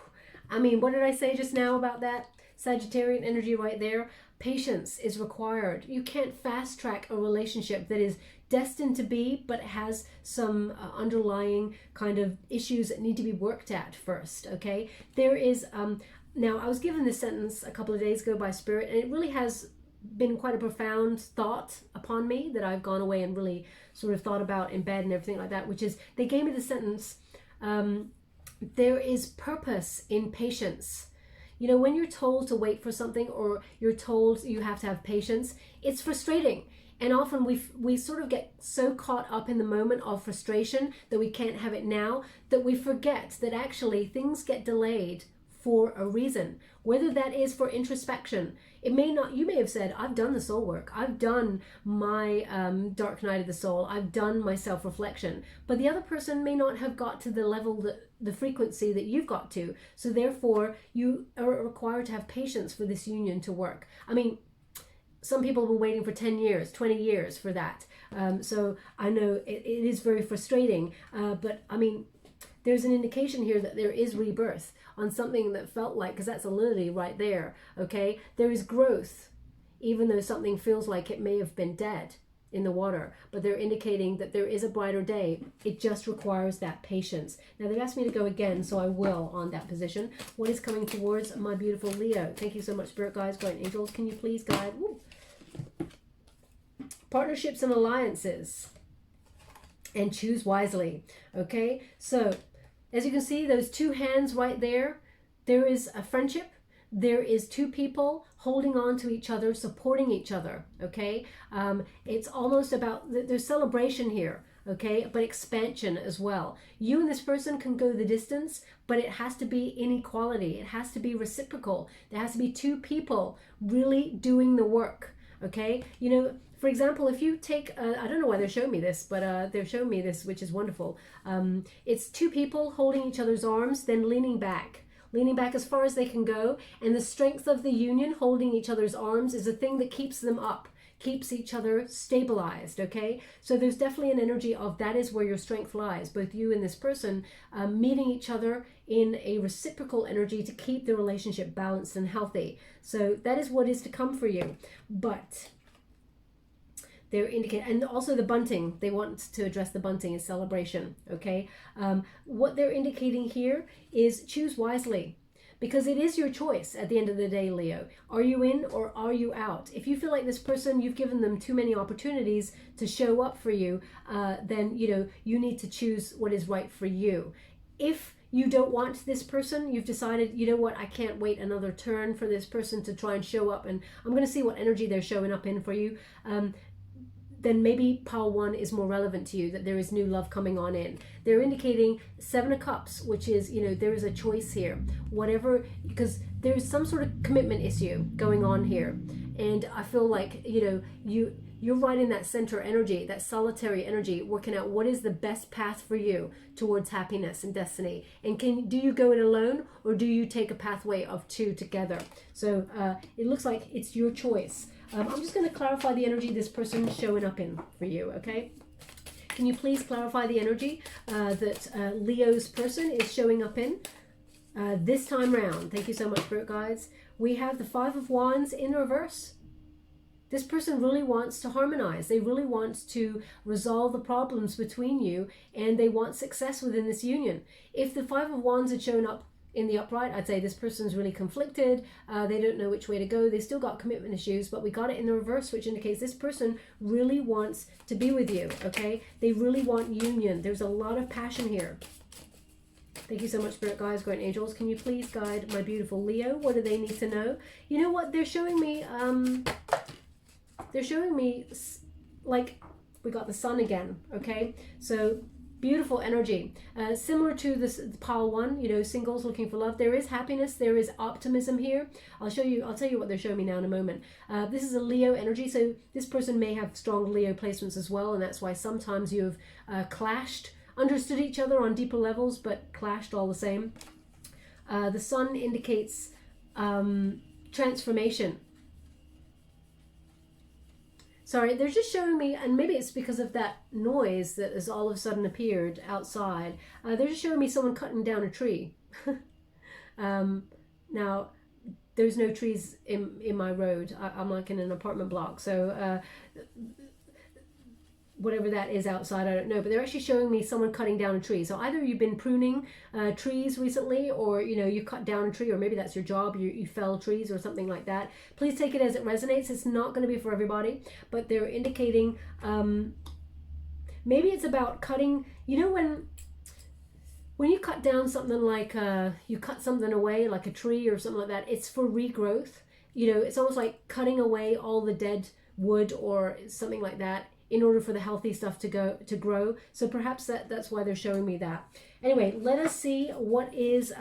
I mean, what did I say just now about that? Sagittarian energy right there. Patience is required. You can't fast track a relationship that is destined to be, but has some underlying kind of issues that need to be worked at first, okay? There is, now I was given this sentence a couple of days ago by Spirit, and it really has been quite a profound thought upon me that I've gone away and really sort of thought about in bed and everything like that, which is, they gave me the sentence, there is purpose in patience. You know, when you're told to wait for something or you're told you have to have patience, it's frustrating. And often we sort of get so caught up in the moment of frustration that we can't have it now, that we forget that actually things get delayed for a reason. Whether that is for introspection, it may not, you may have said, I've done the soul work, I've done my dark night of the soul, I've done my self-reflection, but the other person may not have got to the level, the frequency that you've got to. So therefore, you are required to have patience for this union to work. I mean, some people have been waiting for 10 years, 20 years for that. So I know it is very frustrating, but I mean, there's an indication here that there is rebirth on something that felt like, because that's a lily right there, okay? There is growth, even though something feels like it may have been dead in the water, but they're indicating that there is a brighter day. It just requires that patience. Now they've asked me to go again, so I will on that position. What is coming towards my beautiful Leo? Thank you so much, Spirit Guides, Guardian Angels. Can you please guide? Woo. Partnerships and alliances, and choose wisely. Okay, so as you can see, those 2 hands right there, there is a friendship, there is two people holding on to each other, supporting each other, okay? It's almost about, there's celebration here, okay, but expansion as well. You and this person can go the distance, but it has to be inequality. It has to be reciprocal. There has to be two people really doing the work, okay? You know, for example, if you take, I don't know why they're showing me this, but they're showing me this, which is wonderful. It's two people holding each other's arms, then leaning back as far as they can go. And the strength of the union, holding each other's arms, is the thing that keeps them up, keeps each other stabilized, okay? So there's definitely an energy of that is where your strength lies, both you and this person meeting each other in a reciprocal energy to keep the relationship balanced and healthy. So that is what is to come for you. But they're indicating, and also the bunting, they want to address the bunting as celebration, okay? What they're indicating here is choose wisely, because it is your choice at the end of the day, Leo. Are you in or are you out? If you feel like this person, you've given them too many opportunities to show up for you, then, you know, you need to choose what is right for you. If you don't want this person, you've decided, you know what, I can't wait another turn for this person to try and show up, and I'm going to see what energy they're showing up in for you. Then maybe pile 1 is more relevant to you, that there is new love coming on in. They're indicating 7 of Cups, which is, you know, there is a choice here. Whatever, because there's some sort of commitment issue going on here. And I feel like, you know, you're right in that center energy, that solitary energy, working out what is the best path for you towards happiness and destiny. And do you go it alone, or do you take a pathway of 2 together? So it looks like it's your choice. I'm just going to clarify the energy this person is showing up in for you, okay? Can you please clarify the energy that Leo's person is showing up in this time round? Thank you so much, Spirit Guides. We have the 5 of Wands in reverse. This person really wants to harmonize. They really want to resolve the problems between you, and they want success within this union. If the 5 of Wands had shown up in the upright, I'd say this person's really conflicted. They don't know which way to go. They still got commitment issues, but we got it in the reverse, which indicates this person really wants to be with you, okay? They really want union. There's a lot of passion here. Thank you so much, Spirit Guides, Guardian Angels. Can you please guide my beautiful Leo? What do they need to know? You know what? They're showing me, like, we got the sun again, okay? So beautiful energy, similar to this pile 1, you know, singles looking for love. There is happiness, there is optimism here. I'll tell you what they're showing me now in a moment. This is a Leo energy, so this person may have strong Leo placements as well, and that's why sometimes you've clashed, understood each other on deeper levels, but clashed all the same. The sun indicates transformation. Sorry, they're just showing me, and maybe it's because of that noise that has all of a sudden appeared outside. They're just showing me someone cutting down a tree. Now, there's no trees in my road. I'm like in an apartment block, so whatever that is outside, I don't know, but they're actually showing me someone cutting down a tree. So either you've been pruning trees recently, or, you know, you cut down a tree, or maybe that's your job, you fell trees or something like that. Please take it as it resonates. It's not going to be for everybody, but they're indicating maybe it's about cutting, you know, when you cut down something like you cut something away, like a tree or something like that, it's for regrowth. You know, it's almost like cutting away all the dead wood or something like that, in order for the healthy stuff to grow. So perhaps that's why they're showing me that. Anyway, let us see what is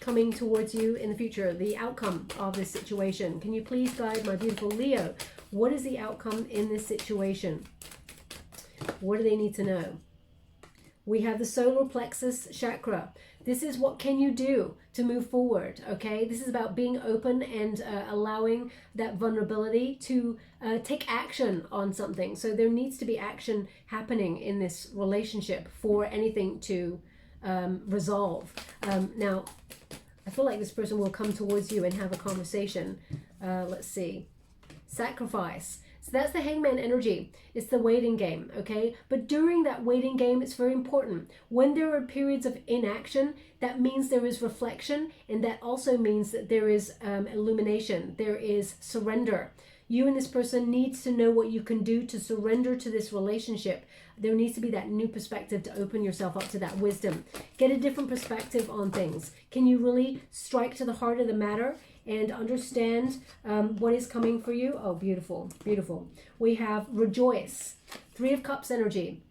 coming towards you in the future, the outcome of this situation. Can you please guide my beautiful Leo? What is the outcome in this situation? What do they need to know? We have the solar plexus chakra. This is what can you do to move forward, okay? This is about being open and allowing that vulnerability to take action on something. So there needs to be action happening in this relationship for anything to resolve. Now, I feel like this person will come towards you and have a conversation. Let's see. Sacrifice. So that's the Hangman energy. It's the waiting game, okay? But during that waiting game, it's very important. When there are periods of inaction, that means there is reflection, and that also means that there is illumination. There is surrender. You and this person needs to know what you can do to surrender to this relationship. There needs to be that new perspective to open yourself up to that wisdom. Get a different perspective on things. Can you really strike to the heart of the matter and understand what is coming for you. Oh, beautiful, beautiful. We have rejoice, Three of Cups energy,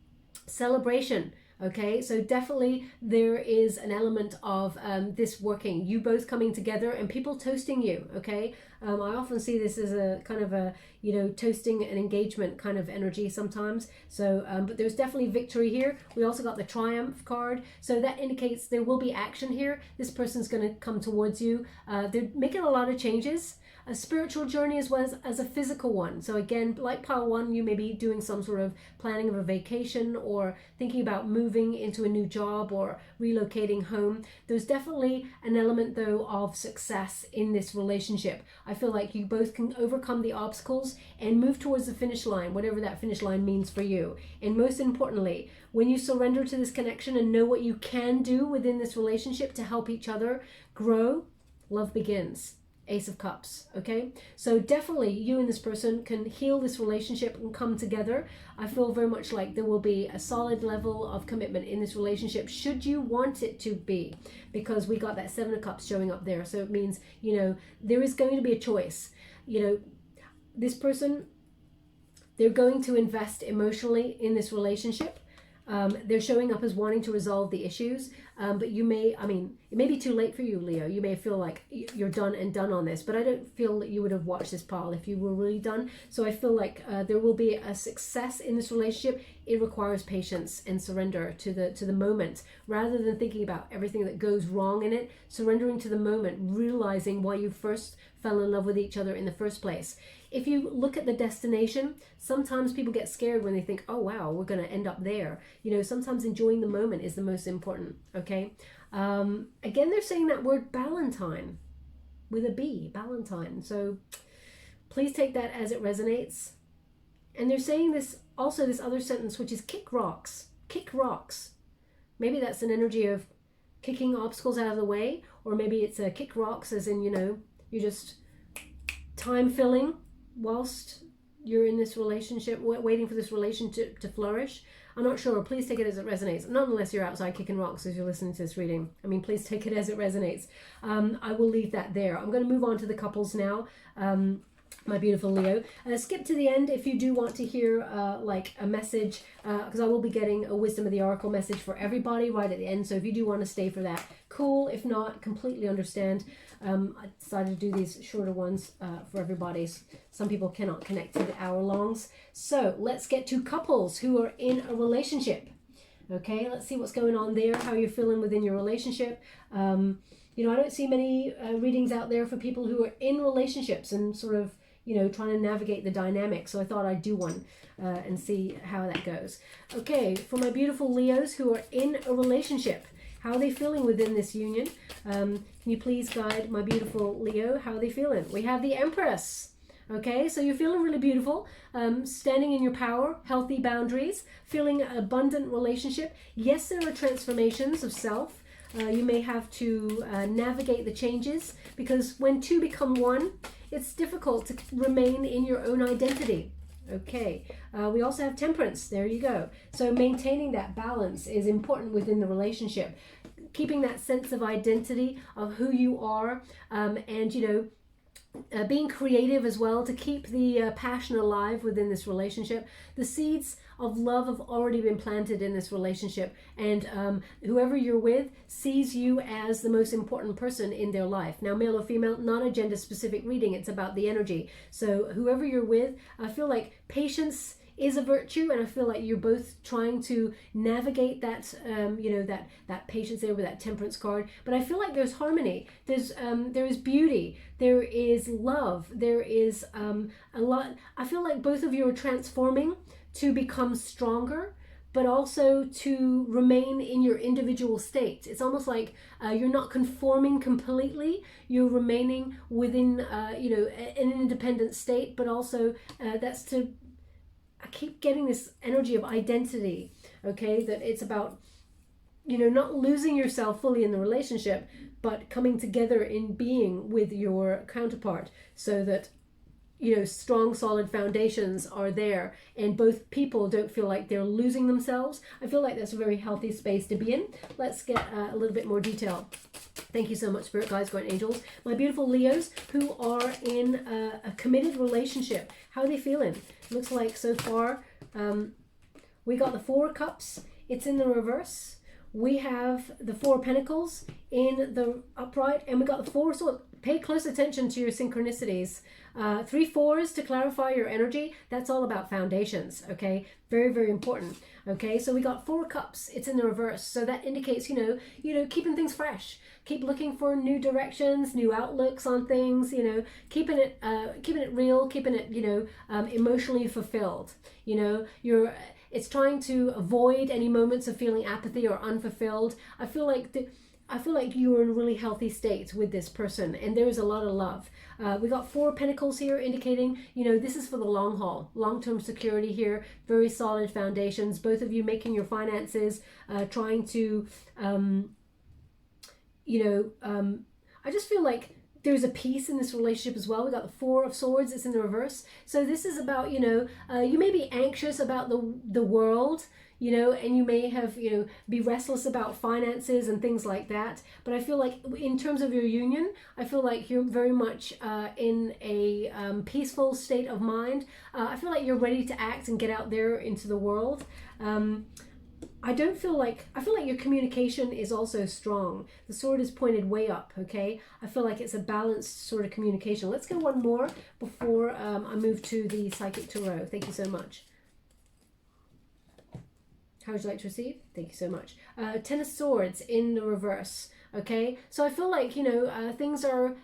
celebration. Okay, so definitely there is an element of this working, you both coming together and people toasting you. Okay, I often see this as a kind of a, you know, toasting and engagement kind of energy sometimes. So, but there's definitely victory here. We also got the Triumph card. So that indicates there will be action here. This person's going to come towards you. They're making a lot of changes. A spiritual journey as well as a physical one. So again, like pile one, you may be doing some sort of planning of a vacation or thinking about moving into a new job or relocating home. There's definitely an element though of success in this relationship. I feel like you both can overcome the obstacles and move towards the finish line, whatever that finish line means for you. And most importantly, when you surrender to this connection and know what you can do within this relationship to help each other grow, love begins. Ace of Cups. Okay, so definitely you and this person can heal this relationship and come together. I feel very much like there will be a solid level of commitment in this relationship should you want it to be, because we got that Seven of Cups showing up there. So it means, you know, there is going to be a choice. You know, this person, they're going to invest emotionally in this relationship. They're showing up as wanting to resolve the issues, but you may, I mean, it may be too late for you, Leo. You may feel like you're done and done on this, but I don't feel that you would have watched this pile if you were really done. So I feel like there will be a success in this relationship. It requires patience and surrender to the moment, rather than thinking about everything that goes wrong in it. Surrendering to the moment, realizing why you first fell in love with each other in the first place. If you look at the destination, sometimes people get scared when they think, oh wow, we're going to end up there. You know, sometimes enjoying the moment is the most important. Okay. Again, they're saying that word Ballantine with a B, Ballantine. So please take that as it resonates. And they're saying this also, this other sentence, which is kick rocks. Kick rocks. Maybe that's an energy of kicking obstacles out of the way, or maybe it's a kick rocks as in, you know, you're just time filling whilst you're in this relationship, waiting for this relationship to flourish. I'm not sure. Please take it as it resonates. Not unless you're outside kicking rocks as you're listening to this reading. I mean, please take it as it resonates. I will leave that there. I'm going to move on to the couples now. My beautiful Leo. Skip to the end if you do want to hear like a message, because I will be getting a Wisdom of the Oracle message for everybody right at the end. So if you do want to stay for that, cool. If not, completely understand. I decided to do these shorter ones for everybody. Some people cannot connect to the hour-longs. So let's get to couples who are in a relationship. Okay, let's see what's going on there, how you're feeling within your relationship. You know, I don't see many readings out there for people who are in relationships and sort of, you know, trying to navigate the dynamic. So I thought I'd do one and see how that goes. Okay, for my beautiful Leos who are in a relationship, how are they feeling within this union? Can you please guide my beautiful Leo? How are they feeling? We have the Empress. Okay, so you're feeling really beautiful, standing in your power, healthy boundaries, feeling an abundant relationship. Yes, there are transformations of self. You may have to navigate the changes, because when two become one, it's difficult to remain in your own identity. Okay, we also have Temperance. There you go. So maintaining that balance is important within the relationship. Keeping that sense of identity of who you are, and, you know, being creative as well to keep the passion alive within this relationship. The seeds of love have already been planted in this relationship, and whoever you're with sees you as the most important person in their life. Now, male or female, not a gender specific reading, it's about the energy. So whoever you're with, I feel like patience is a virtue, and I feel like you're both trying to navigate that, you know, that patience there with that Temperance card. But I feel like there's harmony, there is beauty, there is love, there is a lot. I feel like both of you are transforming to become stronger, but also to remain in your individual state. It's almost like you're not conforming completely, you're remaining within, you know, an independent state, but also that's to, I keep getting this energy of identity, okay, that it's about, you know, not losing yourself fully in the relationship, but coming together in being with your counterpart, so that, you know, strong, solid foundations are there, and both people don't feel like they're losing themselves. I feel like that's a very healthy space to be in. Let's get a little bit more detail. Thank you so much, Spirit Guides, Guardian Angels. My beautiful Leos who are in a committed relationship. How are they feeling? Looks like so far we got the Four of Cups. It's in the reverse. We have the Four of Pentacles in the upright. And we got the Four of Swords. Pay close attention to your synchronicities. 3 fours to clarify your energy. That's all about foundations, okay? Very, very important, okay? So we got 4 cups. It's in the reverse. So that indicates, you know, keeping things fresh. Keep looking for new directions, new outlooks on things, you know, keeping it real, keeping it, you know, emotionally fulfilled. You know, it's trying to avoid any moments of feeling apathy or unfulfilled. I feel like you're in a really healthy state with this person, and there is a lot of love. We got 4 pentacles here, indicating, you know, this is for the long haul, long-term security here, very solid foundations. Both of you making your finances, trying to, I just feel like there's a peace in this relationship as well. We got the 4 of Swords. It's in the reverse. So this is about, you know, you may be anxious about the world, you know, and you may have, you know, be restless about finances and things like that. But I feel like in terms of your union, I feel like you're very much in a peaceful state of mind. I feel like you're ready to act and get out there into the world. I feel like your communication is also strong. The sword is pointed way up, okay? I feel like it's a balanced sort of communication. Let's go one more before I move to the Psychic Tarot. Thank you so much. How would you like to receive? Thank you so much. 10 of Swords in the reverse, okay? So I feel like, you know, things are,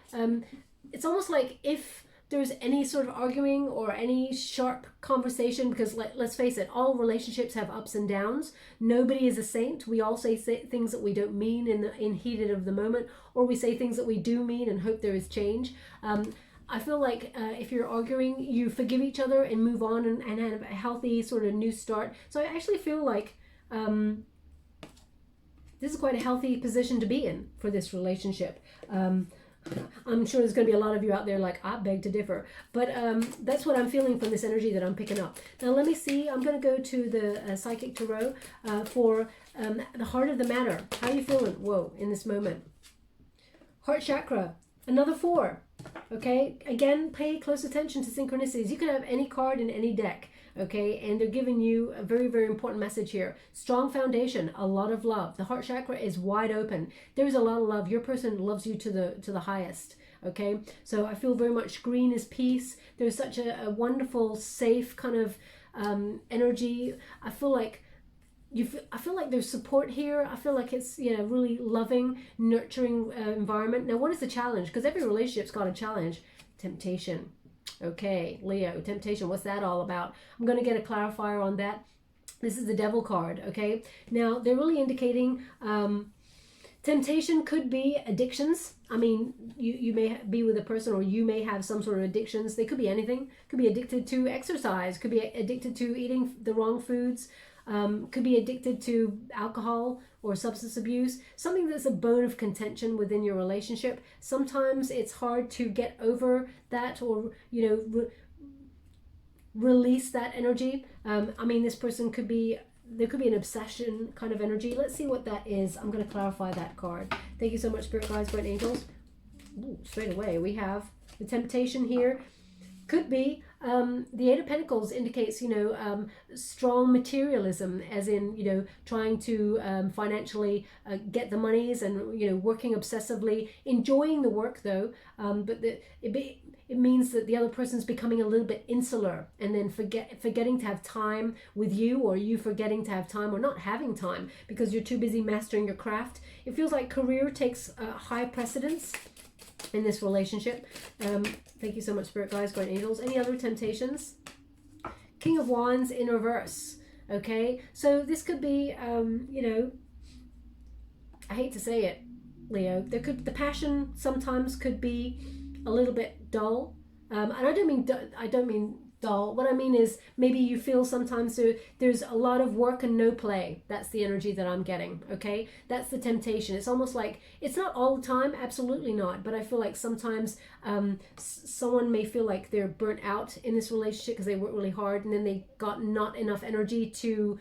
it's almost like if there's any sort of arguing or any sharp conversation, because let's face it, all relationships have ups and downs. Nobody is a saint. We all say things that we don't mean in heated of the moment, or we say things that we do mean and hope there is change. I feel like if you're arguing, you forgive each other and move on and have a healthy sort of new start. So I actually feel like this is quite a healthy position to be in for this relationship. I'm sure there's going to be a lot of you out there like, I beg to differ. But that's what I'm feeling from this energy that I'm picking up. Now let me see. I'm going to go to the Psychic Tarot for the heart of the matter. How are you feeling? Whoa, in this moment. Heart chakra. Another 4. Okay, again, pay close attention to synchronicities. You can have any card in any deck, okay, and they're giving you a very, very important message here. Strong foundation, a lot of love. The heart chakra is wide open. There's a lot of love. Your person loves you to the highest, okay? So I feel very much green is peace. There's such a wonderful, safe kind of energy. I feel like there's support here. I feel like it's, you know, really loving, nurturing environment. Now, what is the challenge? Because every relationship's got a challenge. Temptation. Okay, Leo, temptation. What's that all about? I'm going to get a clarifier on that. This is the Devil card, okay? Now, they're really indicating temptation could be addictions. I mean, you may be with a person, or you may have some sort of addictions. They could be anything. Could be addicted to exercise. Could be addicted to eating the wrong foods. Could be addicted to alcohol or substance abuse, something that's a bone of contention within your relationship. Sometimes it's hard to get over that, or, you know, release that energy. I mean, this person could be, there could be an obsession kind of energy. Let's see what that is. I'm going to clarify that card. Thank you so much, Spirit Guides, Guardian Angels. Ooh, straight away, we have the temptation here. Could be the 8 of Pentacles indicates, you know, strong materialism, as in, you know, trying to financially get the monies and, you know, working obsessively, enjoying the work though, but it means that the other person's becoming a little bit insular, and then forgetting to have time with you, or you forgetting to have time, or not having time because you're too busy mastering your craft. It feels like career takes high precedence in this relationship. Thank you so much, Spirit Guides, Guardian Angels. Any other temptations? King of Wands in reverse. Okay, so this could be, you know, I hate to say it, Leo, the passion sometimes could be a little bit dull. And I don't mean dull. What I mean is, maybe you feel sometimes there's a lot of work and no play. That's the energy that I'm getting, okay? That's the temptation. It's almost like, it's not all the time, absolutely not, but I feel like sometimes someone may feel like they're burnt out in this relationship because they work really hard, and then they got not enough energy to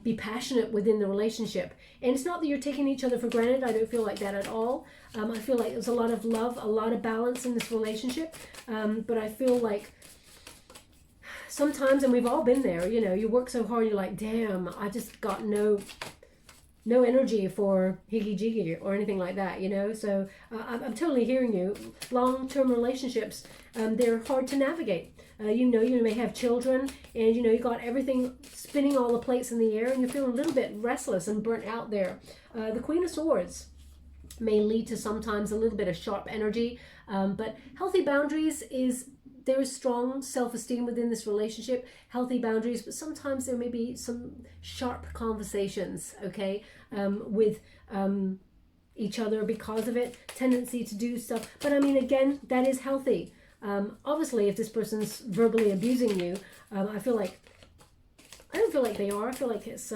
be passionate within the relationship. And it's not that you're taking each other for granted. I don't feel like that at all. I feel like there's a lot of love, a lot of balance in this relationship. But I feel like sometimes, and we've all been there, you know, you work so hard, you're like, damn, I just got no energy for higgy jiggy or anything like that, you know. So I'm totally hearing you. Long-term relationships, they're hard to navigate. You know, you may have children, and you know, you got everything spinning, all the plates in the air, and you feel a little bit restless and burnt out there. The Queen of Swords may lead to sometimes a little bit of sharp energy, but healthy boundaries is, there is strong self-esteem within this relationship, healthy boundaries, but sometimes there may be some sharp conversations, okay, with each other because of it, tendency to do stuff. But I mean, again, that is healthy. Obviously, if this person's verbally abusing you, I don't feel like they are. I feel like it's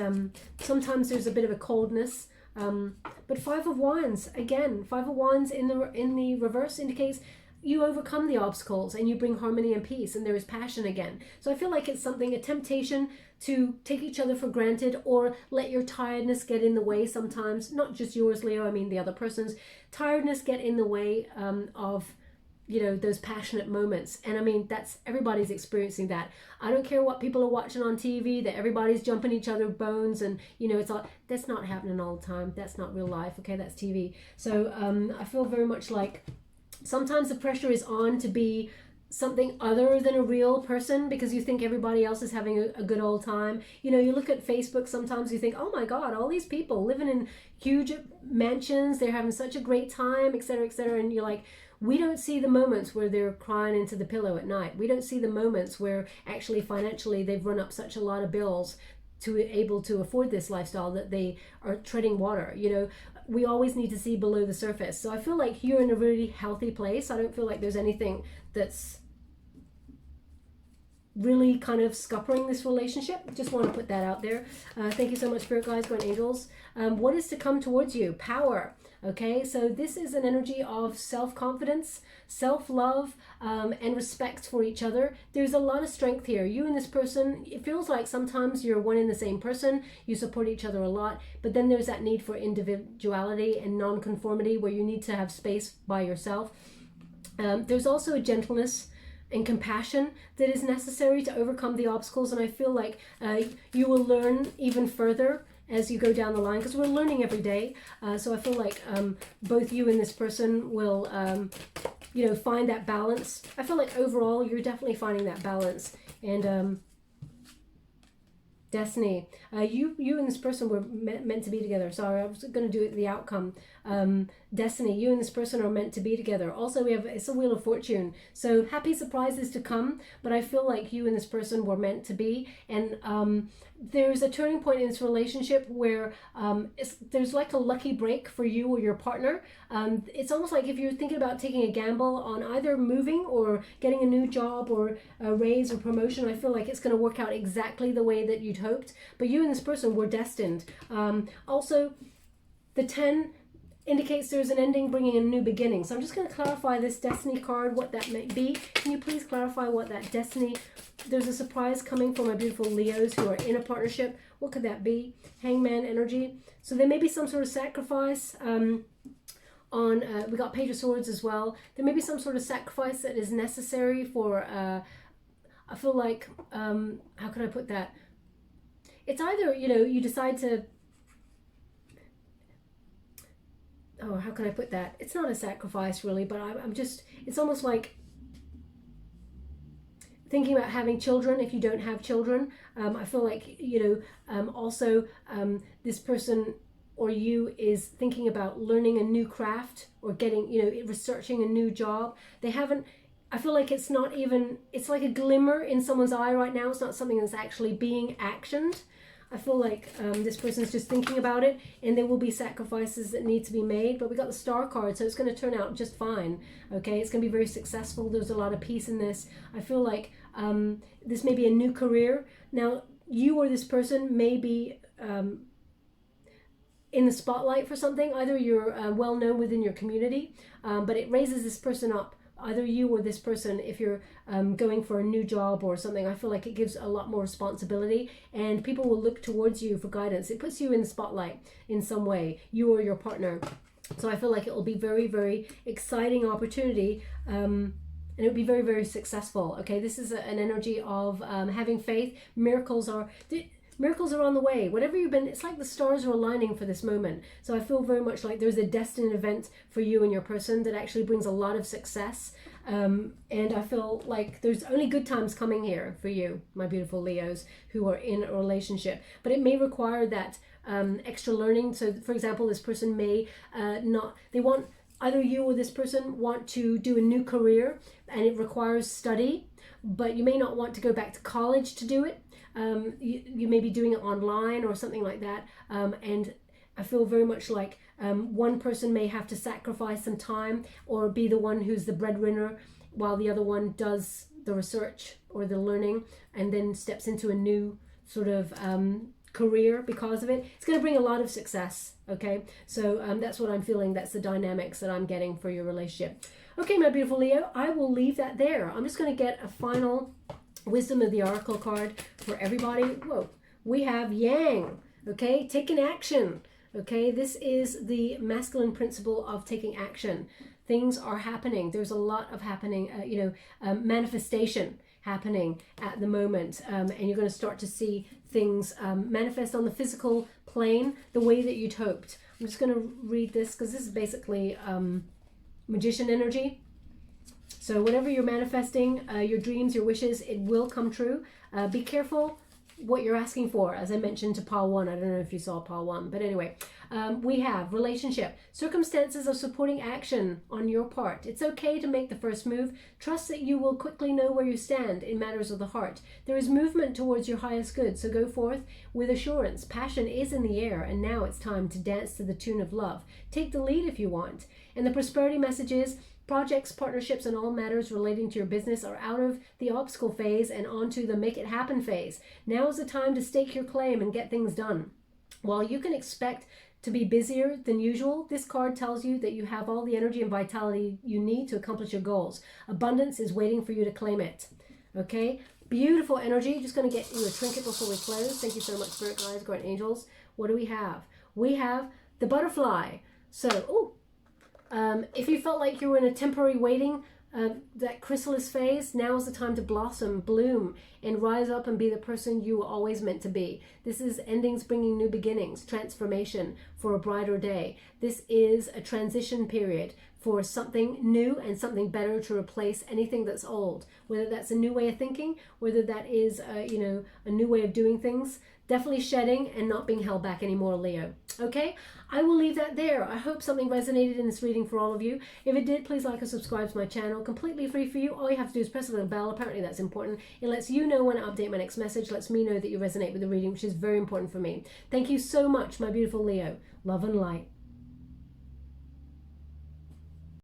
sometimes there's a bit of a coldness. But Five of Wands, again, Five of Wands in the reverse indicates you overcome the obstacles and you bring harmony and peace, and there is passion again. So I feel like it's something, a temptation to take each other for granted or let your tiredness get in the way sometimes. Not just yours, Leo, I mean the other person's tiredness get in the way of, you know, those passionate moments. And I mean, that's, everybody's experiencing that. I don't care what people are watching on TV, that everybody's jumping each other's bones, and you know, it's all, that's not happening all the time. That's not real life, okay? That's TV. So I feel very much like sometimes the pressure is on to be something other than a real person because you think everybody else is having a good old time. You know, you look at Facebook, sometimes you think, oh my God, all these people living in huge mansions, they're having such a great time, etc., etc. And you're like, we don't see the moments where they're crying into the pillow at night. We don't see the moments where actually financially they've run up such a lot of bills to be able to afford this lifestyle that they are treading water. You know, we always need to see below the surface. So I feel like you're in a really healthy place. I don't feel like there's anything that's really kind of scuppering this relationship. Just want to put that out there. Thank you so much, Spirit Guides, Guardian Angels. What is to come towards you? Power. Okay, so this is an energy of self-confidence, self-love, and respect for each other. There's a lot of strength here. You and this person, it feels like sometimes you're one and the same person. You support each other a lot, but then there's that need for individuality and non-conformity where you need to have space by yourself. There's also a gentleness and compassion that is necessary to overcome the obstacles, and I feel like you will learn even further as you go down the line, because we're learning every day. So I feel like both you and this person will, you know, find that balance. I feel like overall you're definitely finding that balance. And Destiny, you and this person were meant to be together. Sorry, I was going to do it the outcome. Destiny, you and this person are meant to be together. Also, we have, it's a Wheel of Fortune. So happy surprises to come, but I feel like you and this person were meant to be. And there's a turning point in this relationship where there's like a lucky break for you or your partner. It's almost like if you're thinking about taking a gamble on either moving or getting a new job or a raise or promotion, I feel like it's going to work out exactly the way that you'd hoped. But you and this person were destined. Also, the 10 indicates there's an ending bringing a new beginning. So I'm just going to clarify this Destiny card, what that might be. Can you please clarify what that Destiny, there's a surprise coming for my beautiful Leos who are in a partnership. What could that be? Hangman energy. So there may be some sort of sacrifice we got Page of Swords as well. There may be some sort of sacrifice that is necessary for, I feel like, how can I put that? It's either, you know, you decide to, oh, how can I put that? It's not a sacrifice really, but I'm just, it's almost like thinking about having children if you don't have children. I feel like, you know, also this person or you is thinking about learning a new craft or getting, you know, researching a new job. They haven't, I feel like it's not even, it's like a glimmer in someone's eye right now. It's not something that's actually being actioned. I feel like this person's just thinking about it, and there will be sacrifices that need to be made, but we got the Star card, so it's going to turn out just fine, okay? It's going to be very successful. There's a lot of peace in this. I feel like this may be a new career. Now, you or this person may be in the spotlight for something. Either you're well known within your community, but it raises this person up either you or this person, if you're going for a new job or something, I feel like it gives a lot more responsibility, and people will look towards you for guidance. It puts you in the spotlight in some way, you or your partner. So I feel like it will be very, very exciting opportunity, and it will be very, very successful. Okay, this is an energy of having faith. Miracles are on the way. Whatever you've been, it's like the stars are aligning for this moment. So I feel very much like there's a destined event for you and your person that actually brings a lot of success. And I feel like there's only good times coming here for you, my beautiful Leos who are in a relationship. But it may require that extra learning. So for example, this person may either you or this person want to do a new career and it requires study, but you may not want to go back to college to do it. You may be doing it online or something like that. And I feel very much like one person may have to sacrifice some time or be the one who's the breadwinner while the other one does the research or the learning and then steps into a new sort of career because of it. It's going to bring a lot of success. Okay, so that's what I'm feeling. That's the dynamics that I'm getting for your relationship. Okay, my beautiful Leo, I will leave that there. I'm just going to get a final Wisdom of the Oracle card for everybody. Whoa, we have Yang. Okay, taking action. Okay, this is the masculine principle of taking action. Things are happening. There's a lot of happening, manifestation happening at the moment. And you're going to start to see things manifest on the physical plane the way that you'd hoped. I'm just going to read this because this is basically magician energy. So whatever you're manifesting, your dreams, your wishes, it will come true. Be careful what you're asking for, as I mentioned to pile 1. I don't know if you saw pile 1, but anyway, we have relationship. Circumstances of supporting action on your part. It's okay to make the first move. Trust that you will quickly know where you stand in matters of the heart. There is movement towards your highest good, so go forth with assurance. Passion is in the air, and now it's time to dance to the tune of love. Take the lead if you want. And the prosperity message is, projects, partnerships, and all matters relating to your business are out of the obstacle phase and onto the make it happen phase. Now is the time to stake your claim and get things done. While you can expect to be busier than usual, this card tells you that you have all the energy and vitality you need to accomplish your goals. Abundance is waiting for you to claim it. Okay? Beautiful energy. Just going to get you a trinket before we close. Thank you so much, Spirit Guides, Guardian Angels. What do we have? We have the butterfly. So, if you felt like you were in a temporary waiting, that chrysalis phase, now is the time to blossom, bloom, and rise up and be the person you were always meant to be. This is endings bringing new beginnings, transformation for a brighter day. This is a transition period for something new and something better to replace anything that's old. Whether that's a new way of thinking, whether that is a new way of doing things. Definitely shedding and not being held back anymore, Leo. Okay, I will leave that there. I hope something resonated in this reading for all of you. If it did, please like and subscribe to my channel. Completely free for you. All you have to do is press the little bell. Apparently that's important. It lets you know when I update my next message. Lets me know that you resonate with the reading, which is very important for me. Thank you so much, my beautiful Leo. Love and light.